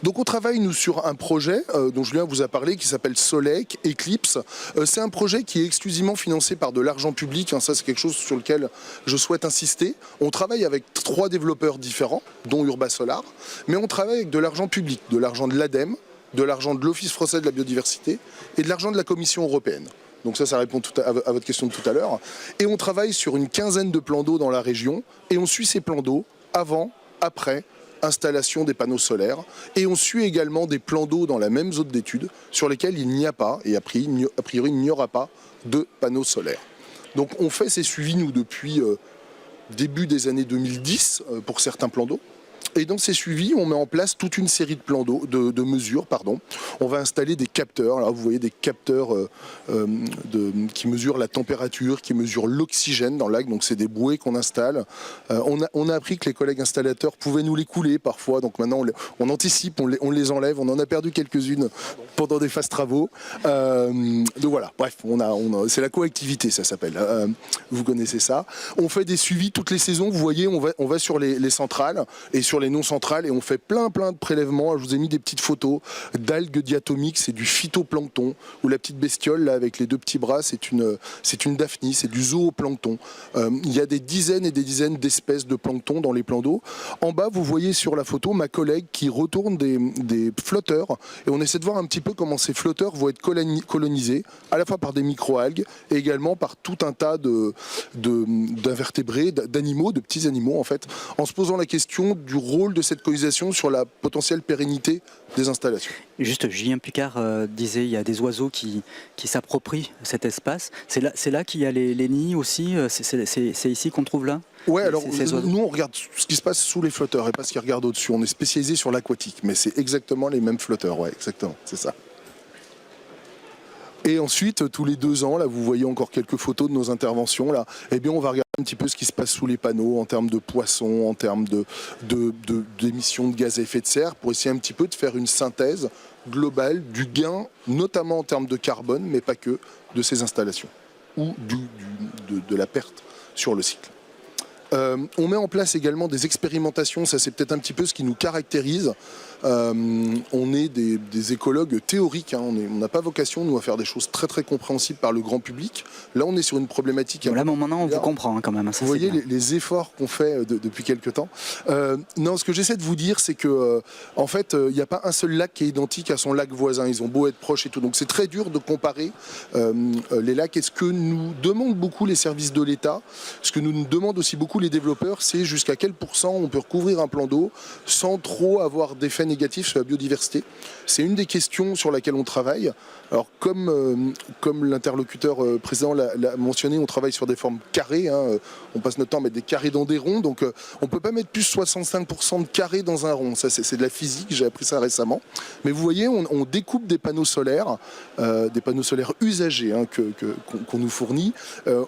Donc on travaille nous sur un projet dont Julien vous a parlé qui s'appelle Solec Eclipse. C'est un projet qui est exclusivement financé par de l'argent public, ça c'est quelque chose sur lequel je souhaite insister. On travaille avec 3 développeurs différents, dont Urbasolar, mais on travaille avec de l'argent public, de l'argent de l'ADEME, de l'argent de l'Office français de la biodiversité et de l'argent de la Commission européenne. Donc ça répond à votre question de tout à l'heure. Et on travaille sur une quinzaine de plans d'eau dans la région et on suit ces plans d'eau avant, après installation des panneaux solaires. Et on suit également des plans d'eau dans la même zone d'étude sur lesquels il n'y a pas, et a priori il n'y aura pas, de panneaux solaires. Donc on fait ces suivis, nous, depuis début des années 2010 pour certains plans d'eau. Et dans ces suivis, on met en place toute une série de plans d'eau, de mesures. On va installer des capteurs. Là, vous voyez des capteurs qui mesurent la température, qui mesurent l'oxygène dans le lac. Donc, c'est des bouées qu'on installe. On a appris que les collègues installateurs pouvaient nous les couler parfois. Donc, maintenant, on anticipe, on les enlève. On en a perdu quelques-unes pendant des phases travaux. Donc, voilà. Bref, c'est la coactivité, ça s'appelle. Vous connaissez ça. On fait des suivis toutes les saisons. Vous voyez, on va sur les centrales et sur les non centrales et on fait plein de prélèvements. Je vous ai mis des petites photos d'algues diatomiques, c'est du phytoplancton, ou la petite bestiole là avec les 2 petits bras, c'est une daphnie, c'est du zooplancton. Il y a des dizaines et des dizaines d'espèces de plancton dans les plans d'eau. En bas, vous voyez sur la photo ma collègue qui retourne des flotteurs et on essaie de voir un petit peu comment ces flotteurs vont être colonisés à la fois par des microalgues et également par tout un tas d'invertébrés, d'animaux, de petits animaux en fait, en se posant la question du rôle de cette colonisation sur la potentielle pérennité des installations. Juste, Julien Picard disait il y a des oiseaux qui s'approprient cet espace. C'est là qu'il y a les nids aussi. C'est ici qu'on trouve là. Ouais, alors nous on regarde ce qui se passe sous les flotteurs et pas ce qui regarde au-dessus. On est spécialisé sur l'aquatique, mais c'est exactement les mêmes flotteurs. Ouais, exactement, c'est ça. Et ensuite, tous les 2 ans, là, vous voyez encore quelques photos de nos interventions. Là, eh bien, on va regarder un petit peu ce qui se passe sous les panneaux en termes de poissons, en termes d'émissions de gaz à effet de serre, pour essayer un petit peu de faire une synthèse globale du gain, notamment en termes de carbone, mais pas que, de ces installations, ou de la perte sur le cycle. On met en place également des expérimentations, ça c'est peut-être un petit peu ce qui nous caractérise. On est des écologues théoriques, on n'a pas vocation nous à faire des choses très compréhensibles par le grand public. Là on est sur une problématique... Là maintenant on vous comprend quand même. Ça, vous voyez les efforts qu'on fait depuis quelques temps. Non, ce que j'essaie de vous dire c'est que en fait il n'y a pas un seul lac qui est identique à son lac voisin, ils ont beau être proches et tout, donc c'est très dur de comparer les lacs. Et ce que nous demandent beaucoup les services de l'État, ce que nous demandent aussi beaucoup les développeurs, c'est jusqu'à quel pourcent on peut recouvrir un plan d'eau sans trop avoir d'effets négatifs sur la biodiversité. C'est une des questions sur laquelle on travaille. Alors comme l'interlocuteur précédent l'a mentionné, on travaille sur des formes carrées. On passe notre temps à mettre des carrés dans des ronds, donc on ne peut pas mettre plus 65% de carrés dans un rond. Ça, c'est de la physique, j'ai appris ça récemment. Mais vous voyez, on découpe des panneaux solaires usagés qu'on nous fournit.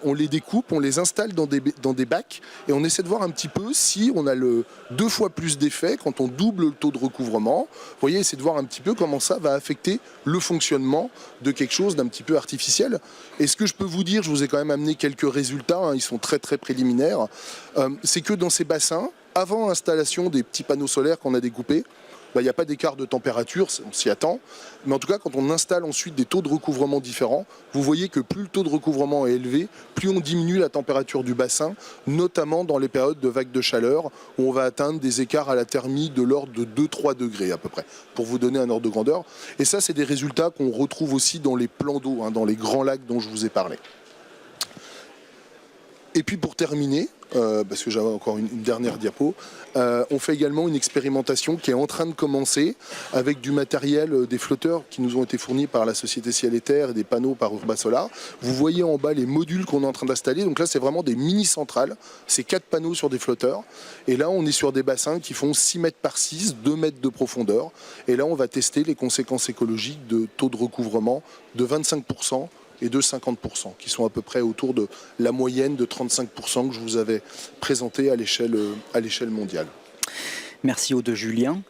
On les découpe, on les installe dans des bacs et on essaie de voir un petit peu si on a 2 fois plus d'effet quand on double le taux de recouvrement. Vous voyez, essayer de voir un petit peu comment ça va affecter le fonctionnement de quelque chose d'un petit peu artificiel. Et ce que je peux vous dire, je vous ai quand même amené quelques résultats, ils sont très préliminaires, c'est que dans ces bassins, avant installation des petits panneaux solaires qu'on a découpés, il n'y a pas d'écart de température, on s'y attend. Mais en tout cas, quand on installe ensuite des taux de recouvrement différents, vous voyez que plus le taux de recouvrement est élevé, plus on diminue la température du bassin, notamment dans les périodes de vagues de chaleur, où on va atteindre des écarts à la thermie de l'ordre de 2-3 degrés à peu près, pour vous donner un ordre de grandeur. Et ça, c'est des résultats qu'on retrouve aussi dans les plans d'eau, dans les grands lacs dont je vous ai parlé. Et puis pour terminer, parce que j'avais encore une dernière diapo, on fait également une expérimentation qui est en train de commencer avec du matériel, des flotteurs qui nous ont été fournis par la société Ciel et Terre et des panneaux par Urbasolar. Vous voyez en bas les modules qu'on est en train d'installer. Donc là, c'est vraiment des mini-centrales. C'est 4 panneaux sur des flotteurs. Et là, on est sur des bassins qui font 6 mètres par 6, 2 mètres de profondeur. Et là, on va tester les conséquences écologiques de taux de recouvrement de 25%. Et de 50%, qui sont à peu près autour de la moyenne de 35% que je vous avais présenté à l'échelle mondiale. Merci aux deux Julien.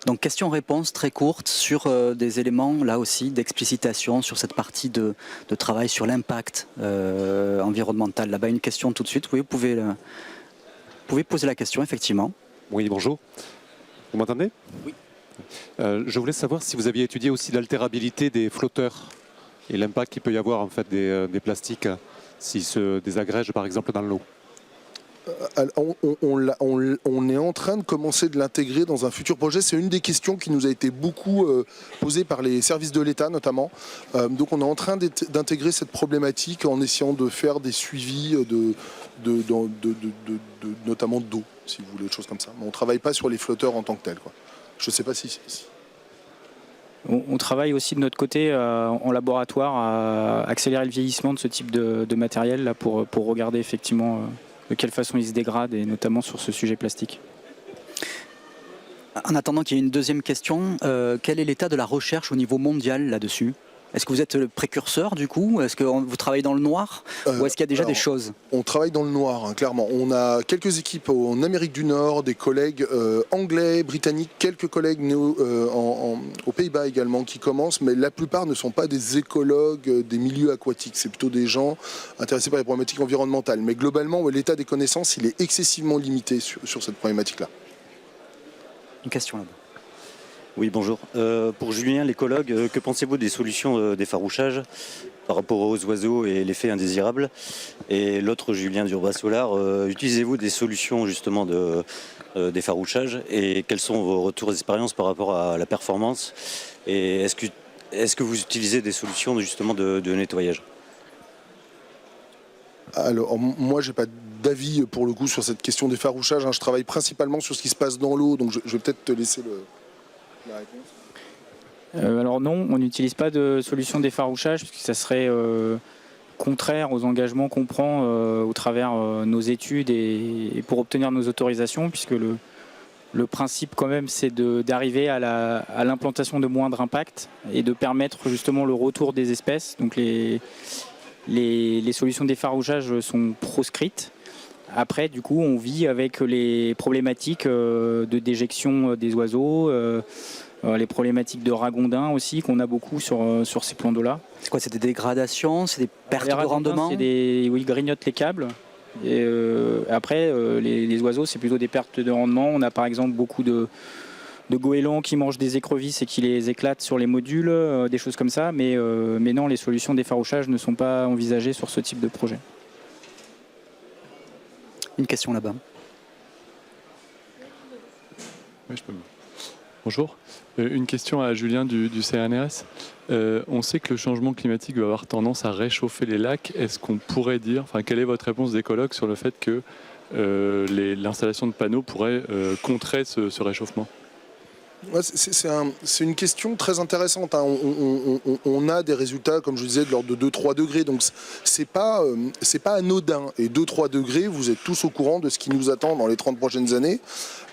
Donc question-réponse très courte sur des éléments là aussi d'explicitation sur cette partie de travail sur l'impact environnemental. Là-bas une question tout de suite, oui, vous pouvez poser la question effectivement. Oui, bonjour. Vous m'entendez? Oui. Je voulais savoir si vous aviez étudié aussi l'altérabilité des flotteurs et l'impact qu'il peut y avoir en fait des plastiques s'ils se désagrègent par exemple dans l'eau. On est en train de commencer de l'intégrer dans un futur projet. C'est une des questions qui nous a été beaucoup posée par les services de l'État notamment. Donc on est en train d'intégrer cette problématique en essayant de faire des suivis notamment d'eau, si vous voulez, des choses comme ça. Mais on ne travaille pas sur les flotteurs en tant que tels, quoi. Je ne sais pas si... On travaille aussi de notre côté en laboratoire à accélérer le vieillissement de ce type de matériel là, pour regarder effectivement de quelle façon il se dégrade et notamment sur ce sujet plastique. En attendant qu'il y ait une deuxième question, quel est l'état de la recherche au niveau mondial là-dessus ? Est-ce que vous êtes le précurseur du coup? Est-ce que vous travaillez dans le noir? Ou est-ce qu'il y a déjà des choses? On travaille dans le noir, hein, clairement. On a quelques équipes en Amérique du Nord, des collègues anglais, britanniques, quelques collègues aux Pays-Bas également qui commencent, mais la plupart ne sont pas des écologues des milieux aquatiques. C'est plutôt des gens intéressés par les problématiques environnementales. Mais globalement, l'état des connaissances, il est excessivement limité sur cette problématique-là. Une question là-bas. Oui, bonjour. Pour Julien, l'écologue, que pensez-vous des solutions d'effarouchage par rapport aux oiseaux et l'effet indésirable? Et l'autre, Julien d'Urbasolar, utilisez-vous des solutions justement d'effarouchage et quels sont vos retours d'expérience par rapport à la performance? Et est-ce que vous utilisez des solutions justement de nettoyage? Alors, moi, j'ai pas d'avis pour le coup sur cette question d'effarouchage. Je travaille principalement sur ce qui se passe dans l'eau, donc je vais peut-être te laisser la réponse. Alors non, on n'utilise pas de solution d'effarouchage puisque ça serait contraire aux engagements qu'on prend au travers nos études et pour obtenir nos autorisations, puisque le principe quand même c'est d'arriver à l'implantation de moindre impact et de permettre justement le retour des espèces. Donc les solutions d'effarouchage sont proscrites. Après, du coup, on vit avec les problématiques de déjection des oiseaux, les problématiques de ragondins aussi, qu'on a beaucoup sur ces plans d'eau-là. C'est quoi? C'est des dégradations? C'est des pertes de rendement? Oui, grignotent les câbles. Et après, les oiseaux, c'est plutôt des pertes de rendement. On a par exemple beaucoup de goélands qui mangent des écrevisses et qui les éclatent sur les modules, des choses comme ça. Mais non, les solutions d'effarouchage ne sont pas envisagées sur ce type de projet. Une question là-bas. Oui, je peux. Bonjour. Une question à Julien du CNRS. On sait que le changement climatique va avoir tendance à réchauffer les lacs. Est-ce qu'on pourrait dire, quelle est votre réponse d'écologue sur le fait que l'installation de panneaux pourrait contrer ce réchauffement? Ouais, c'est une question très intéressante. On a des résultats, comme je disais, de l'ordre de 2-3 degrés. Donc c'est pas anodin. Et 2-3 degrés, vous êtes tous au courant de ce qui nous attend dans les 30 prochaines années.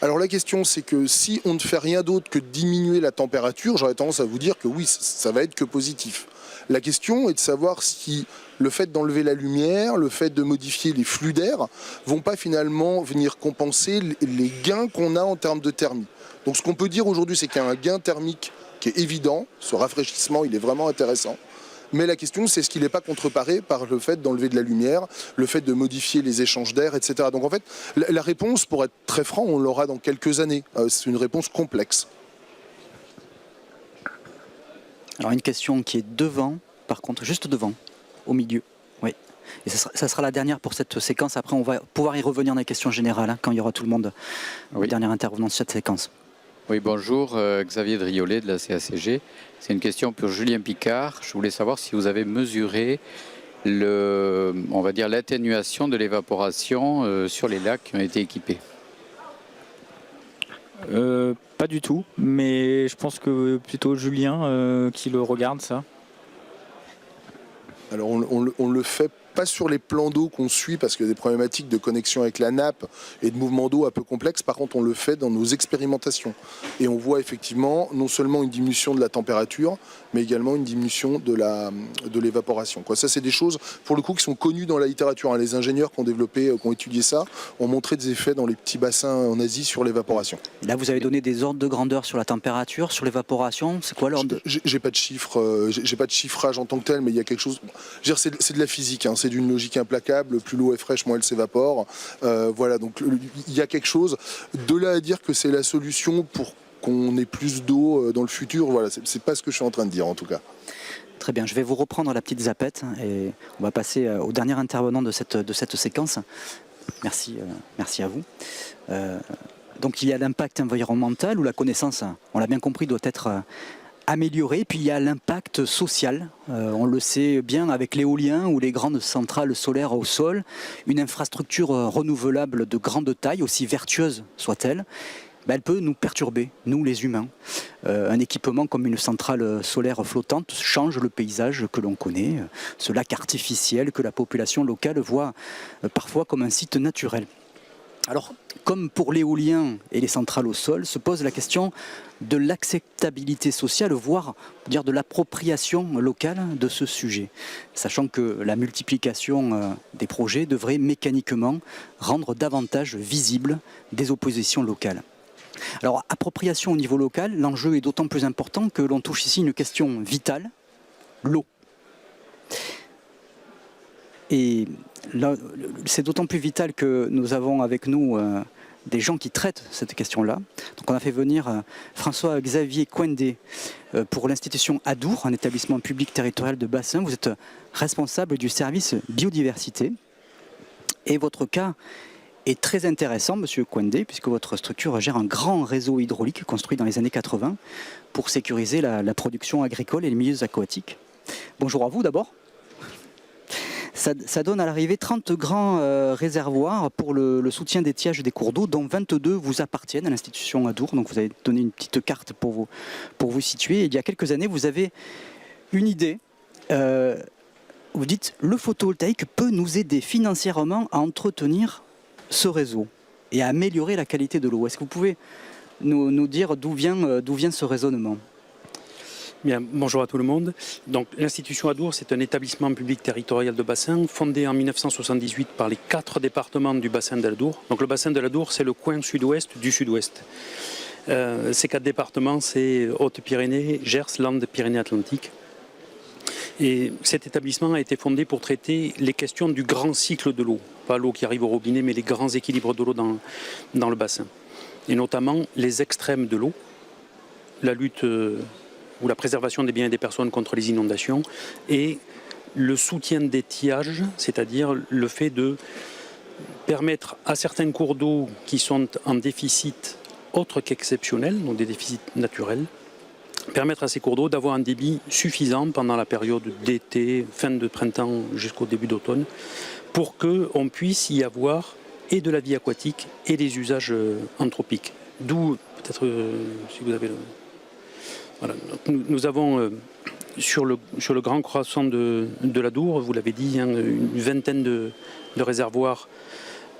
Alors la question, c'est que si on ne fait rien d'autre que diminuer la température, j'aurais tendance à vous dire que oui, ça va être que positif. La question est de savoir si le fait d'enlever la lumière, le fait de modifier les flux d'air, vont pas finalement venir compenser les gains qu'on a en termes de thermie. Donc ce qu'on peut dire aujourd'hui, c'est qu'il y a un gain thermique qui est évident. Ce rafraîchissement, il est vraiment intéressant. Mais la question, c'est ce qu'il n'est pas contreparé par le fait d'enlever de la lumière, le fait de modifier les échanges d'air, etc. Donc en fait, la réponse, pour être très franc, on l'aura dans quelques années. C'est une réponse complexe. Alors une question qui est devant, par contre, juste devant, au milieu. Oui. Et ça sera la dernière pour cette séquence. Après, on va pouvoir y revenir dans les questions générales, hein, quand il y aura tout le monde. Oui. Le dernier intervenant de cette séquence. Oui, bonjour, Xavier Driolet de la CACG. C'est une question pour Julien Picard. Je voulais savoir si vous avez mesuré on va dire l'atténuation de l'évaporation sur les lacs qui ont été équipés. Pas du tout, mais je pense que plutôt Julien qui le regarde ça. Alors on le fait pas sur les plans d'eau qu'on suit parce qu'il y a des problématiques de connexion avec la nappe et de mouvement d'eau un peu complexes. Par contre, on le fait dans nos expérimentations. Et on voit effectivement non seulement une diminution de la température, mais également une diminution de l'évaporation. Ça, c'est des choses, pour le coup, qui sont connues dans la littérature. Les ingénieurs qui ont étudié ça, ont montré des effets dans les petits bassins en Asie sur l'évaporation. Là, vous avez donné des ordres de grandeur sur la température, sur l'évaporation. C'est quoi l'ordre? J'ai pas de chiffres, j'ai pas de chiffrage en tant que tel, mais il y a quelque chose. C'est de la physique, hein. C'est d'une logique implacable. Plus l'eau est fraîche, moins elle s'évapore. Voilà, donc il y a quelque chose. De là à dire que c'est la solution pour qu'on ait plus d'eau dans le futur, voilà, c'est pas ce que je suis en train de dire en tout cas. Très bien, je vais vous reprendre la petite zapette et on va passer au dernier intervenant de cette séquence. Merci, merci à vous. Donc il y a l'impact environnemental où la connaissance, on l'a bien compris, doit être améliorée. Puis il y a l'impact social, on le sait bien avec l'éolien ou les grandes centrales solaires au sol, une infrastructure renouvelable de grande taille, aussi vertueuse soit-elle, elle peut nous perturber, nous les humains. Un équipement comme une centrale solaire flottante change le paysage que l'on connaît, ce lac artificiel que la population locale voit parfois comme un site naturel. Alors, comme pour l'éolien et les centrales au sol, se pose la question de l'acceptabilité sociale, voire dire de l'appropriation locale de ce sujet, sachant que la multiplication des projets devrait mécaniquement rendre davantage visibles des oppositions locales. Alors, appropriation au niveau local, l'enjeu est d'autant plus important que l'on touche ici une question vitale, l'eau. Et là, c'est d'autant plus vital que nous avons avec nous des gens qui traitent cette question-là. Donc on a fait venir François-Xavier Coindé pour l'institution Adour, un établissement public territorial de bassin. Vous êtes responsable du service biodiversité. Et votre cas est très intéressant, Monsieur Coindé, puisque votre structure gère un grand réseau hydraulique construit dans les années 80 pour sécuriser la production agricole et les milieux aquatiques. Bonjour à vous d'abord. Ça donne à l'arrivée 30 grands réservoirs pour le soutien d'étiage des cours d'eau, dont 22 vous appartiennent à l'institution Adour. Donc vous avez donné une petite carte pour vous situer. Et il y a quelques années, vous avez une idée. Vous dites, le photovoltaïque peut nous aider financièrement à entretenir ce réseau et à améliorer la qualité de l'eau. Est-ce que vous pouvez nous dire d'où vient ce raisonnement ? Bien, bonjour à tout le monde. Donc, l'institution Adour, c'est un établissement public territorial de bassin fondé en 1978 par les 4 départements du bassin de l'Adour. Donc le bassin de l'Adour, c'est le coin sud-ouest du sud-ouest. Ces 4 départements, c'est Haute-Pyrénées, Gers, Landes, Pyrénées-Atlantiques. Et cet établissement a été fondé pour traiter les questions du grand cycle de l'eau. Pas l'eau qui arrive au robinet, mais les grands équilibres de l'eau dans le bassin. Et notamment les extrêmes de l'eau, la lutte ou la préservation des biens et des personnes contre les inondations et le soutien d'étiage, c'est-à-dire le fait de permettre à certains cours d'eau qui sont en déficit autre qu'exceptionnel, donc des déficits naturels, permettre à ces cours d'eau d'avoir un débit suffisant pendant la période d'été, fin de printemps jusqu'au début d'automne, pour qu'on puisse y avoir et de la vie aquatique et des usages anthropiques. D'où, peut-être, si vous avez le... Voilà. Nous avons, sur le grand croissant de l'Adour, vous l'avez dit, une vingtaine de réservoirs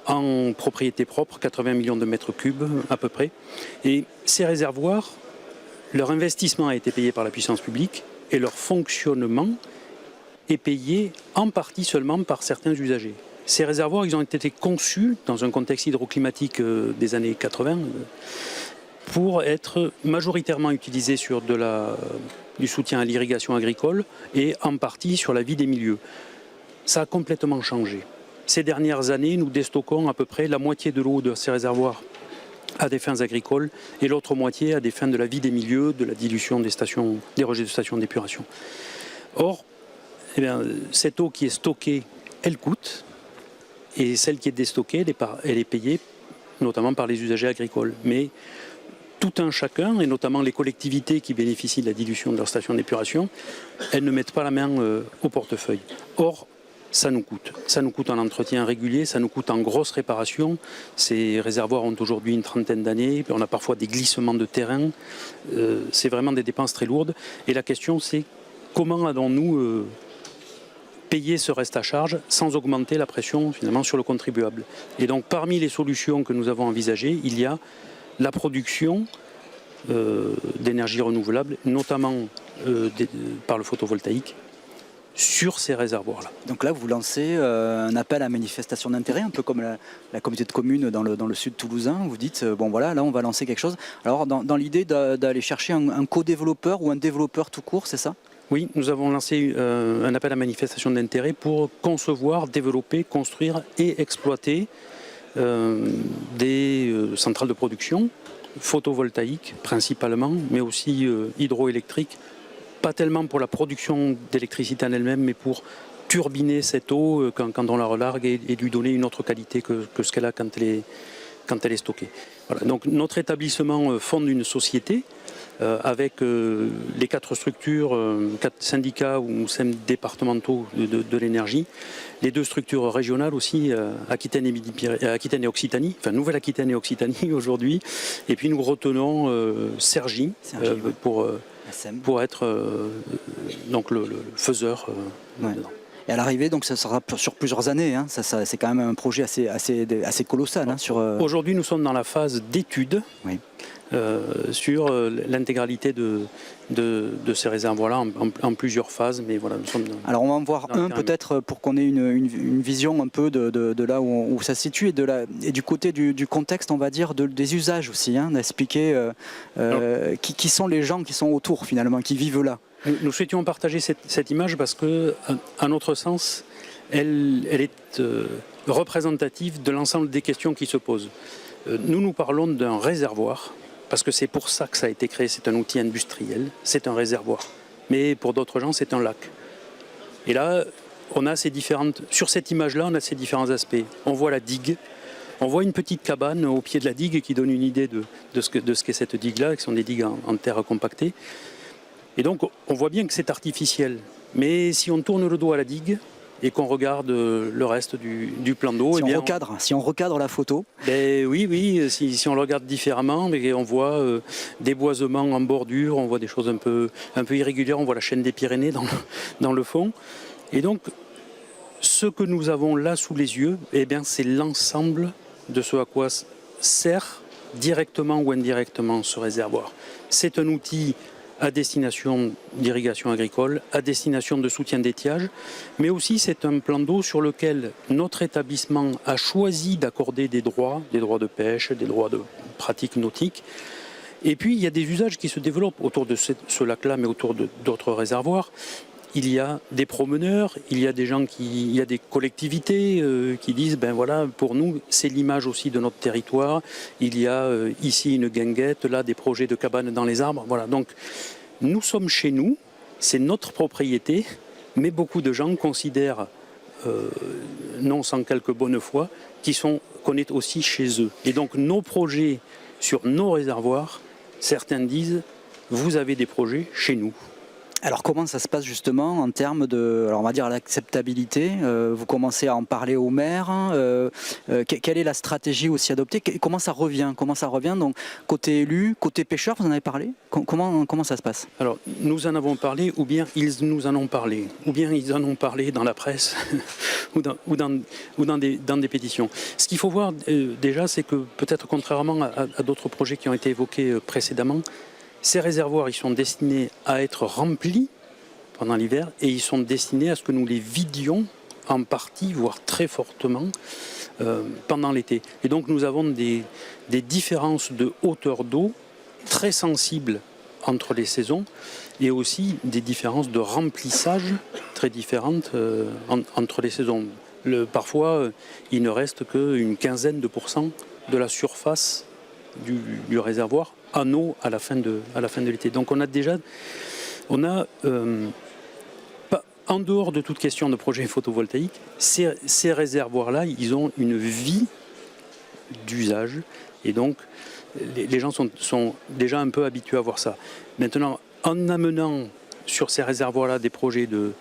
en propriété propre, 80 millions de mètres cubes à peu près. Et ces réservoirs, leur investissement a été payé par la puissance publique et leur fonctionnement est payé en partie seulement par certains usagers. Ces réservoirs, ils ont été conçus dans un contexte hydroclimatique des années 80 pour être majoritairement utilisés sur du soutien à l'irrigation agricole et en partie sur la vie des milieux. Ça a complètement changé. Ces dernières années, nous déstockons à peu près la moitié de l'eau de ces réservoirs à des fins agricoles et l'autre moitié à des fins de la vie des milieux, de la dilution des rejets de stations d'épuration. Or, cette eau qui est stockée, elle coûte, et celle qui est déstockée, elle est payée notamment par les usagers agricoles. Mais tout un chacun, et notamment les collectivités qui bénéficient de la dilution de leurs stations d'épuration, elles ne mettent pas la main au portefeuille. Or, ça nous coûte. Ça nous coûte en entretien régulier, ça nous coûte en grosse réparation. Ces réservoirs ont aujourd'hui une trentaine d'années, on a parfois des glissements de terrain. C'est vraiment des dépenses très lourdes. Et la question, c'est comment allons-nous payer ce reste à charge sans augmenter la pression finalement sur le contribuable. Et donc parmi les solutions que nous avons envisagées, il y a la production d'énergie renouvelable, notamment par le photovoltaïque, sur ces réservoirs-là. Donc là, vous lancez un appel à manifestation d'intérêt, un peu comme la communauté de communes dans le sud toulousain. Vous dites, bon voilà, là on va lancer quelque chose. Alors dans l'idée d'aller chercher un co-développeur ou un développeur tout court, c'est ça ? Oui, nous avons lancé un appel à manifestation d'intérêt pour concevoir, développer, construire et exploiter des centrales de production photovoltaïques principalement, mais aussi hydroélectriques. Pas tellement pour la production d'électricité en elle-même, mais pour turbiner cette eau quand on la relargue et lui donner une autre qualité que ce qu'elle a quand elle est stockée. Voilà. Donc notre établissement fonde une société avec les 4 structures, 4 syndicats ou 5 départementaux de l'énergie, les 2 structures régionales aussi, Aquitaine et Occitanie, enfin Nouvelle-Aquitaine et Occitanie aujourd'hui, et puis nous retenons Cergy pour être donc le faiseur. Et à l'arrivée, donc ça sera sur plusieurs années. Hein. C'est quand même un projet assez colossal. Hein, Aujourd'hui, nous sommes dans la phase d'étude sur l'intégralité de ces réservoirs-là en plusieurs phases. Mais voilà, nous sommes alors on va en voir un peut-être pour qu'on ait une vision un peu de là où ça se situe et du côté du contexte, on va dire, des usages aussi, hein, d'expliquer qui sont les gens qui sont autour finalement, qui vivent là. Nous souhaitions partager cette image parce que, à notre sens, elle est représentative de l'ensemble des questions qui se posent. Nous parlons d'un réservoir, parce que c'est pour ça que ça a été créé, c'est un outil industriel, c'est un réservoir. Mais pour d'autres gens, c'est un lac. Et là, sur cette image-là, on a ces différents aspects. On voit la digue, on voit une petite cabane au pied de la digue qui donne une idée de ce qu'est cette digue-là, qui sont des digues en terre compactée. Et donc, on voit bien que c'est artificiel. Mais si on tourne le dos à la digue et qu'on regarde le reste du plan d'eau... Si on recadre la photo... Oui, si on le regarde différemment, on voit des boisements en bordure, on voit des choses un peu irrégulières, on voit la chaîne des Pyrénées dans le fond. Et donc, ce que nous avons là sous les yeux, c'est l'ensemble de ce à quoi sert directement ou indirectement ce réservoir. C'est un outil à destination d'irrigation agricole, à destination de soutien d'étiage, mais aussi c'est un plan d'eau sur lequel notre établissement a choisi d'accorder des droits de pêche, des droits de pratique nautique. Et puis il y a des usages qui se développent autour de ce lac-là, mais autour d'autres réservoirs. Il y a des promeneurs, il y a des collectivités qui disent, pour nous, c'est l'image aussi de notre territoire. Il y a ici une guinguette, là des projets de cabanes dans les arbres. Voilà, donc nous sommes chez nous, c'est notre propriété, mais beaucoup de gens considèrent, non sans quelque bonne foi, qu'on est aussi chez eux. Et donc nos projets sur nos réservoirs, certains disent, vous avez des projets chez nous. Alors comment ça se passe justement en termes de, on va dire, l'acceptabilité, vous commencez à en parler au maire, quelle est la stratégie aussi adoptée, comment ça revient donc côté élu, côté pêcheur, vous en avez parlé, comment ça se passe? Alors nous en avons parlé, ou bien ils nous en ont parlé, ou bien ils en ont parlé dans la presse ou dans des pétitions. Ce qu'il faut voir déjà, c'est que peut-être contrairement à d'autres projets qui ont été évoqués précédemment, ces réservoirs, ils sont destinés à être remplis pendant l'hiver et ils sont destinés à ce que nous les vidions en partie, voire très fortement, pendant l'été. Et donc nous avons des différences de hauteur d'eau très sensibles entre les saisons et aussi des différences de remplissage très différentes entre les saisons. Parfois, il ne reste qu'une quinzaine de % de la surface du réservoir en eau à la fin de l'été. Donc en dehors de toute question de projet photovoltaïque, ces réservoirs-là, ils ont une vie d'usage et donc les gens sont déjà un peu habitués à voir ça. Maintenant, en amenant sur ces réservoirs-là des projets de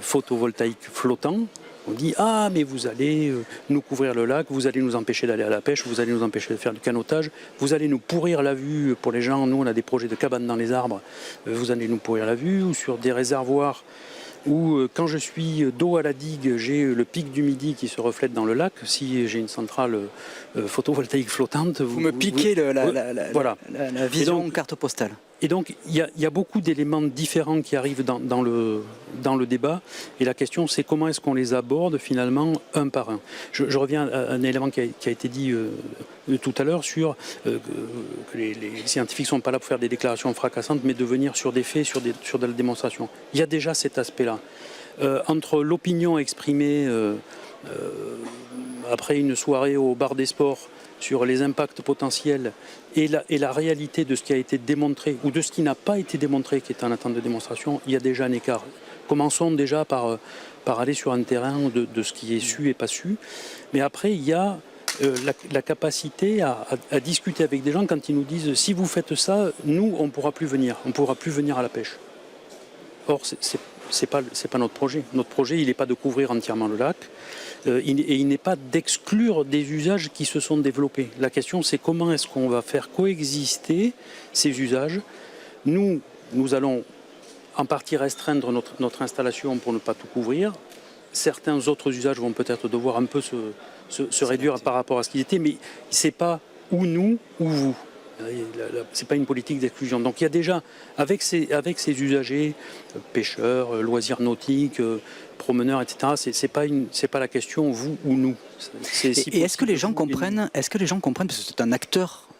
photovoltaïque flottants, on dit « Ah, mais vous allez nous couvrir le lac, vous allez nous empêcher d'aller à la pêche, vous allez nous empêcher de faire du canotage, vous allez nous pourrir la vue pour les gens, nous on a des projets de cabanes dans les arbres, vous allez nous pourrir la vue, ou sur des réservoirs où quand je suis dos à la digue, j'ai le pic du Midi qui se reflète dans le lac. Si j'ai une centrale photovoltaïque flottante... Vous me piquez voilà. la vision carte postale. Et donc, il y a beaucoup d'éléments différents qui arrivent dans le débat. Et la question, c'est comment est-ce qu'on les aborde finalement un par un. Je reviens à un élément qui a été dit tout à l'heure sur que les scientifiques ne sont pas là pour faire des déclarations fracassantes, mais de venir sur des faits, sur de la démonstration. Il y a déjà cet aspect-là. Entre l'opinion exprimée après une soirée au bar des sports sur les impacts potentiels et la réalité de ce qui a été démontré ou de ce qui n'a pas été démontré, qui est en attente de démonstration, il y a déjà un écart. Commençons déjà par aller sur un terrain de ce qui est su et pas su. Mais après, il y a la capacité à discuter avec des gens quand ils nous disent « si vous faites ça, nous, on ne pourra plus venir à la pêche ». Or, c'est pas notre projet. Notre projet, il n'est pas de couvrir entièrement le lac. Et il n'est pas d'exclure des usages qui se sont développés. La question, c'est comment est-ce qu'on va faire coexister ces usages. Nous allons en partie restreindre notre installation pour ne pas tout couvrir. Certains autres usages vont peut-être devoir un peu se réduire par rapport à ce qu'ils étaient, mais ce n'est pas ou nous ou vous. Ce n'est pas une politique d'exclusion. Donc il y a déjà, avec ces usagers, pêcheurs, loisirs nautiques, promeneurs, etc., c'est pas la question vous ou nous. Et est-ce que les gens comprennent, parce que c'est un acteur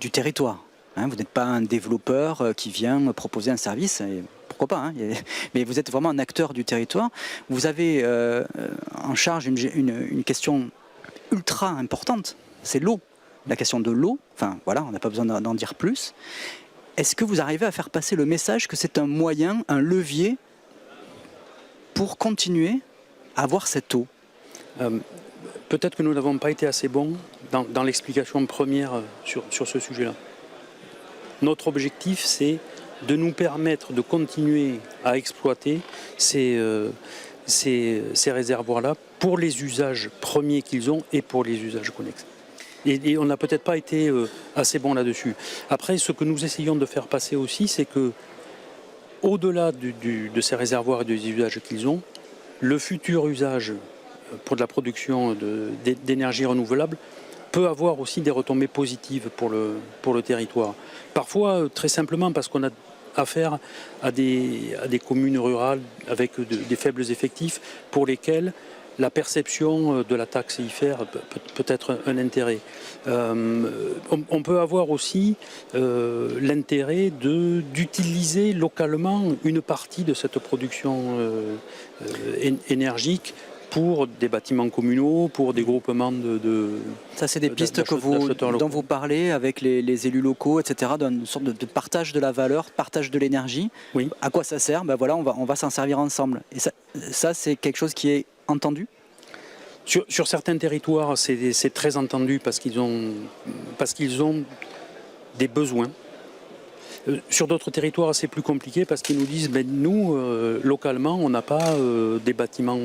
du territoire, hein, vous n'êtes pas un développeur qui vient proposer un service, et pourquoi pas, hein, mais vous êtes vraiment un acteur du territoire. Vous avez en charge une question ultra importante, c'est l'eau. La question de l'eau, enfin voilà, on n'a pas besoin d'en dire plus. Est-ce que vous arrivez à faire passer le message que c'est un moyen, un levier pour continuer à avoir cette eau? Peut-être que nous n'avons pas été assez bons dans l'explication première sur ce sujet-là. Notre objectif, c'est de nous permettre de continuer à exploiter ces réservoirs-là pour les usages premiers qu'ils ont et pour les usages connexes. Et on n'a peut-être pas été assez bon là-dessus. Après, ce que nous essayons de faire passer aussi, c'est que, au-delà de ces réservoirs et des usages qu'ils ont, le futur usage pour de la production d'énergie renouvelable peut avoir aussi des retombées positives pour le territoire. Parfois, très simplement, parce qu'on a affaire à des communes rurales avec des faibles effectifs pour lesquelles la perception de la taxe IFER peut être un intérêt. On peut avoir aussi l'intérêt d'utiliser localement une partie de cette production énergique pour des bâtiments communaux, pour des groupements Ça, c'est des pistes dont vous parlez avec les élus locaux, etc., d'une sorte de partage de la valeur, partage de l'énergie. Oui. À quoi ça sert? Ben voilà, on va s'en servir ensemble. Et ça c'est quelque chose qui est entendu? Sur certains territoires, c'est très entendu parce qu'ils ont des besoins. Sur d'autres territoires, c'est plus compliqué parce qu'ils nous disent nous, localement, on n'a pas des bâtiments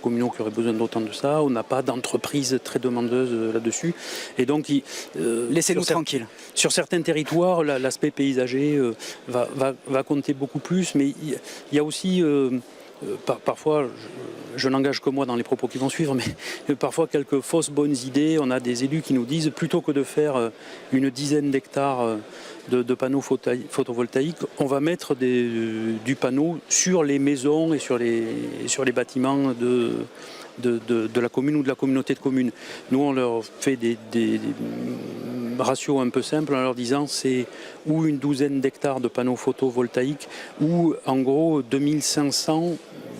communaux qui auraient besoin d'autant de ça, on n'a pas d'entreprise très demandeuse là-dessus. Et donc, laissez-nous tranquilles. Sur certains territoires, l'aspect paysager va compter beaucoup plus, mais il y a aussi... parfois, je n'engage que moi dans les propos qui vont suivre, mais parfois quelques fausses bonnes idées. On a des élus qui nous disent, plutôt que de faire une dizaine d'hectares de panneaux photovoltaïques, on va mettre du panneau sur les maisons et sur les bâtiments de la commune ou de la communauté de communes. Nous, on leur fait des ratios un peu simples en leur disant c'est ou une douzaine d'hectares de panneaux photovoltaïques ou en gros 2500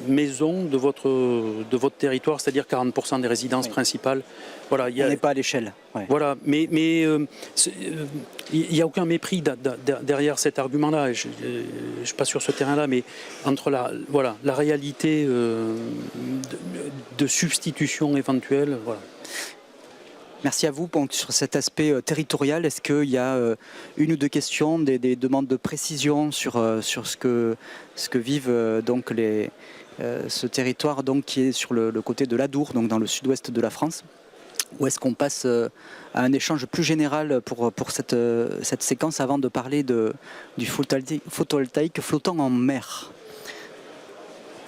maisons de votre territoire, c'est-à-dire 40% des résidences principales. Voilà, On n'est pas à l'échelle. Ouais. Voilà, mais il n'y a aucun mépris derrière cet argument-là. Je ne suis pas sur ce terrain-là, mais entre la réalité de substitution éventuelle. Voilà. Merci à vous sur cet aspect territorial. Est-ce qu'il y a une ou deux questions, des demandes de précision sur ce que vivent donc ce territoire donc, qui est sur le côté de l'Adour, donc dans le sud-ouest de la France? Ou est-ce qu'on passe à un échange plus général pour cette séquence avant de parler du photovoltaïque flottant en mer?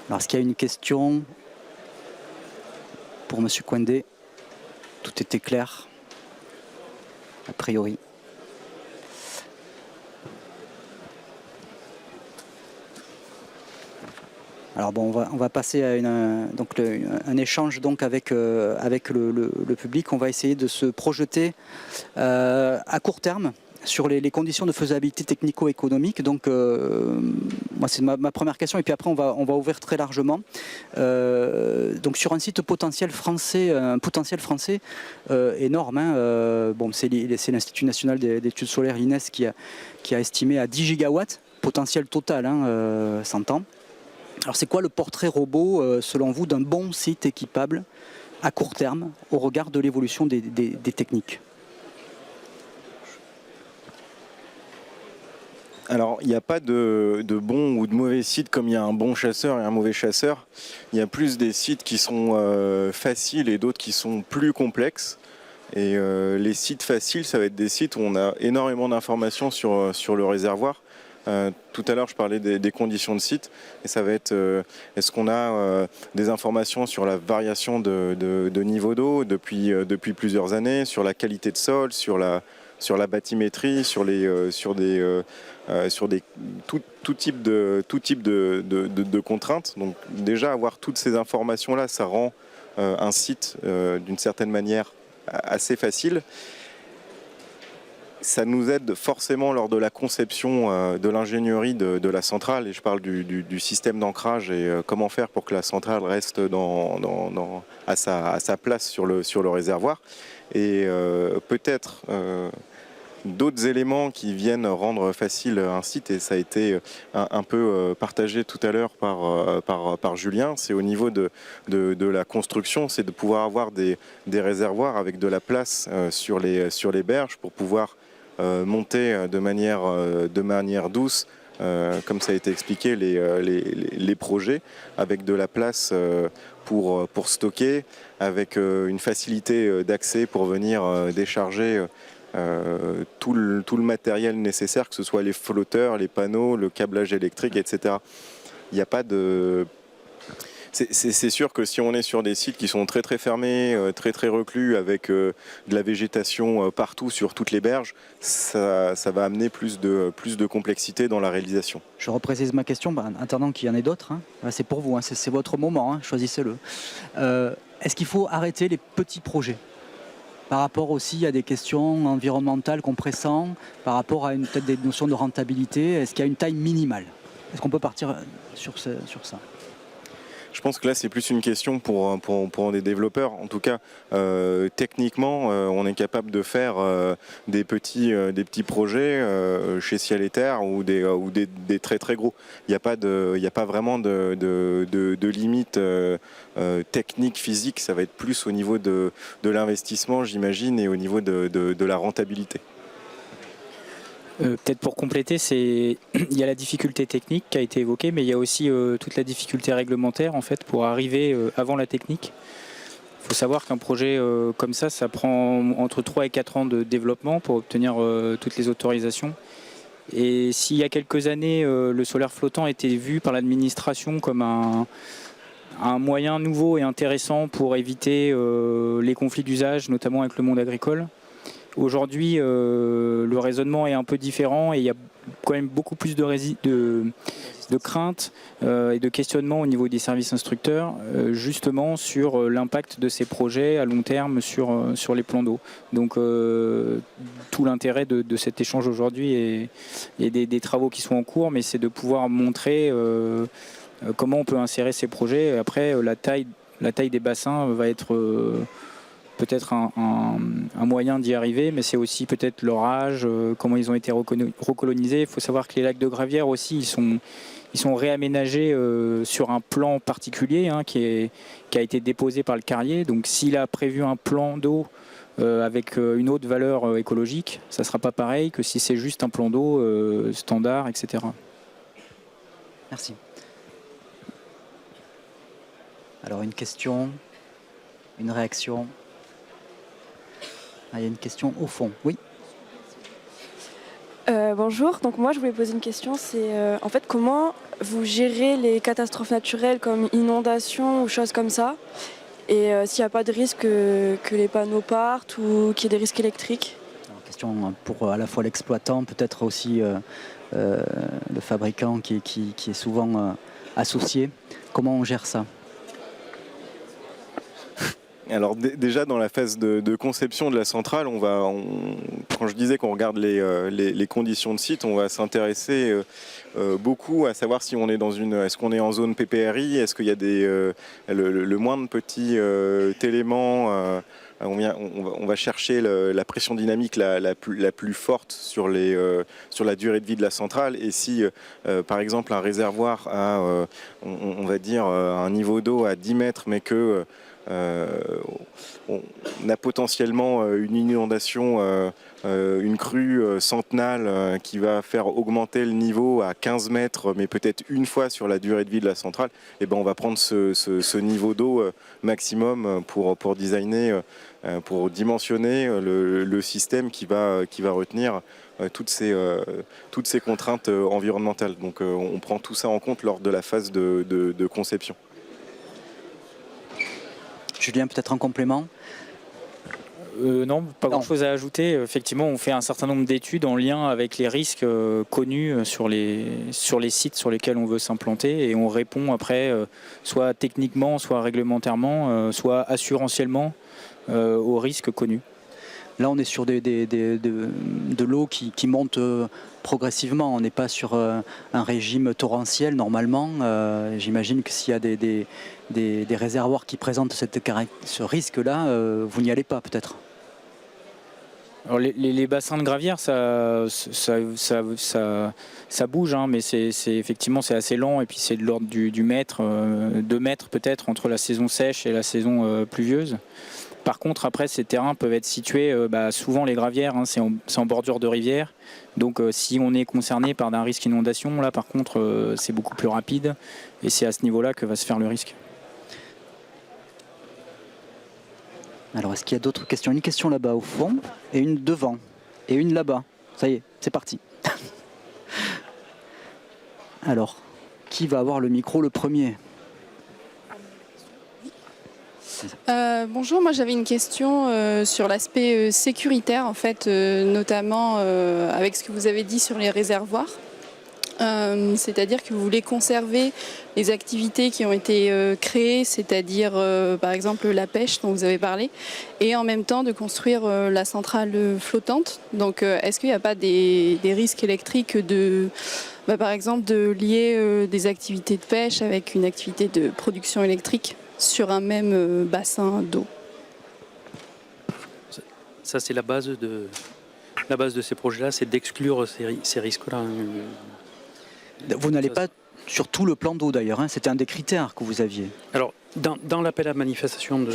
Alors, est-ce qu'il y a une question pour M. Coindé? Tout était clair, a priori. Alors bon, on va passer à un échange donc avec le public. On va essayer de se projeter à court terme sur les conditions de faisabilité technico-économique. Donc, moi, c'est ma première question. Et puis après, on va ouvrir très largement. Donc, sur un site potentiel français énorme. Hein, bon, c'est l'Institut national d'études solaires, l'INES, qui a estimé à 10 gigawatts potentiel total, hein, 100 ans. Alors, c'est quoi le portrait robot, selon vous, d'un bon site équipable à court terme, au regard de l'évolution des techniques? Alors, il n'y a pas de bon ou de mauvais site comme il y a un bon chasseur et un mauvais chasseur. Il y a plus des sites qui sont faciles et d'autres qui sont plus complexes. Et les sites faciles, ça va être des sites où on a énormément d'informations sur le réservoir. Tout à l'heure, je parlais des conditions de site. Et ça va être, est-ce qu'on a des informations sur la variation de niveau d'eau depuis plusieurs années, sur la qualité de sol, sur la bathymétrie, sur tout type de contraintes. Donc déjà avoir toutes ces informations-là, ça rend un site d'une certaine manière assez facile. Ça nous aide forcément lors de la conception de l'ingénierie de la centrale, et je parle du système d'ancrage et comment faire pour que la centrale reste à sa place sur le réservoir. Et peut-être d'autres éléments qui viennent rendre facile un site, et ça a été un peu partagé tout à l'heure par Julien, c'est au niveau de la construction, c'est de pouvoir avoir des réservoirs avec de la place sur les berges pour pouvoir monter de manière douce, comme ça a été expliqué, les projets, avec de la place pour stocker, avec une facilité d'accès pour venir décharger tout le matériel nécessaire, que ce soit les flotteurs, les panneaux, le câblage électrique, etc. Il n'y a pas de... C'est sûr que si on est sur des sites qui sont très fermés, très reclus, avec de la végétation partout sur toutes les berges, ça va amener plus de complexité dans la réalisation. Je reprécise ma question, en attendant qu'il y en ait d'autres. Hein. C'est pour vous, hein, c'est votre moment, hein, choisissez-le. Est-ce qu'il faut arrêter les petits projets par rapport aussi à des questions environnementales qu'on pressent, par rapport à peut-être des notions de rentabilité? Est-ce qu'il y a une taille minimale? Est-ce qu'on peut partir sur ça? Je pense que là, c'est plus une question pour des développeurs. En tout cas, techniquement, on est capable de faire des petits projets chez Ciel et Terre ou des très gros. Il n'y a pas vraiment de limite technique, physique. Ça va être plus au niveau de l'investissement, j'imagine, et au niveau de la rentabilité. Peut-être pour compléter, il y a la difficulté technique qui a été évoquée, mais il y a aussi toute la difficulté réglementaire en fait, pour arriver avant la technique. Il faut savoir qu'un projet comme ça prend entre 3 et 4 ans de développement pour obtenir toutes les autorisations. Et s'il y a quelques années, le solaire flottant était vu par l'administration comme un moyen nouveau et intéressant pour éviter les conflits d'usage, notamment avec le monde agricole, aujourd'hui, le raisonnement est un peu différent et il y a quand même beaucoup plus de craintes et de questionnements au niveau des services instructeurs, justement sur l'impact de ces projets à long terme sur les plans d'eau. Donc tout l'intérêt de cet échange aujourd'hui et des travaux qui sont en cours, mais c'est de pouvoir montrer comment on peut insérer ces projets. Après, la taille des bassins va être peut-être un moyen d'y arriver, mais c'est aussi peut-être leur âge, comment ils ont été recolonisés. Il faut savoir que les lacs de Gravière aussi, ils sont réaménagés sur un plan particulier qui a été déposé par le carrier. Donc s'il a prévu un plan d'eau avec une haute valeur écologique, ça ne sera pas pareil que si c'est juste un plan d'eau standard, etc. Merci. Alors une question, une réaction. Ah, il y a une question au fond, oui. Bonjour, donc moi je voulais poser une question, c'est en fait comment vous gérez les catastrophes naturelles comme inondations ou choses comme ça, et s'il n'y a pas de risque que les panneaux partent ou qu'il y ait des risques électriques. Alors, question pour à la fois l'exploitant, peut-être aussi le fabricant qui est souvent associé. Comment on gère ça ? Alors déjà dans la phase de conception de la centrale, quand je disais qu'on regarde les conditions de site, on va s'intéresser beaucoup à savoir si on est est-ce qu'on est en zone PPRI, est-ce qu'il y a le moindre petit élément. On va chercher la pression dynamique la plus forte sur la durée de vie de la centrale, et si par exemple un réservoir a on va dire un niveau d'eau à 10 mètres mais que on a potentiellement une inondation, une crue centenale qui va faire augmenter le niveau à 15 mètres, mais peut-être une fois sur la durée de vie de la centrale, et ben on va prendre ce niveau d'eau maximum pour designer, pour dimensionner le système qui va retenir toutes ces contraintes environnementales. Donc on prend tout ça en compte lors de la phase de conception. Julien, peut-être un complément ? Non, pas grand-chose à ajouter. Effectivement, on fait un certain nombre d'études en lien avec les risques connus sur les sites sur lesquels on veut s'implanter, et on répond après, soit techniquement, soit réglementairement, soit assurantiellement aux risques connus. Là, on est sur de l'eau qui monte progressivement. On n'est pas sur un régime torrentiel normalement. J'imagine que s'il y a des réservoirs qui présentent ce risque-là, vous n'y allez pas peut-être. Alors les bassins de Gravière, ça bouge, mais c'est effectivement c'est assez lent, et puis c'est de l'ordre du mètre, 2 mètres peut-être entre la saison sèche et la saison pluvieuse. Par contre, après, ces terrains peuvent être situés, souvent les gravières, c'est en bordure de rivière. Donc si on est concerné par un risque inondation, là par contre, c'est beaucoup plus rapide, et c'est à ce niveau-là que va se faire le risque. Alors, est-ce qu'il y a d'autres questions ? Une question là-bas au fond, et une devant, et une là-bas. Ça y est, c'est parti. Alors, qui va avoir le micro le premier ? Bonjour, moi j'avais une question sur l'aspect sécuritaire, en fait, notamment avec ce que vous avez dit sur les réservoirs. C'est-à-dire que vous voulez conserver les activités qui ont été créées, c'est-à-dire par exemple la pêche dont vous avez parlé, et en même temps de construire la centrale flottante. Donc est-ce qu'il n'y a pas des risques électriques par exemple de lier des activités de pêche avec une activité de production électrique sur un même bassin d'eau? Ça, c'est la base de ces projets-là, c'est d'exclure ces risques-là. Vous n'allez pas sur tout le plan d'eau d'ailleurs, c'était un des critères que vous aviez. Alors, dans l'appel à manifestation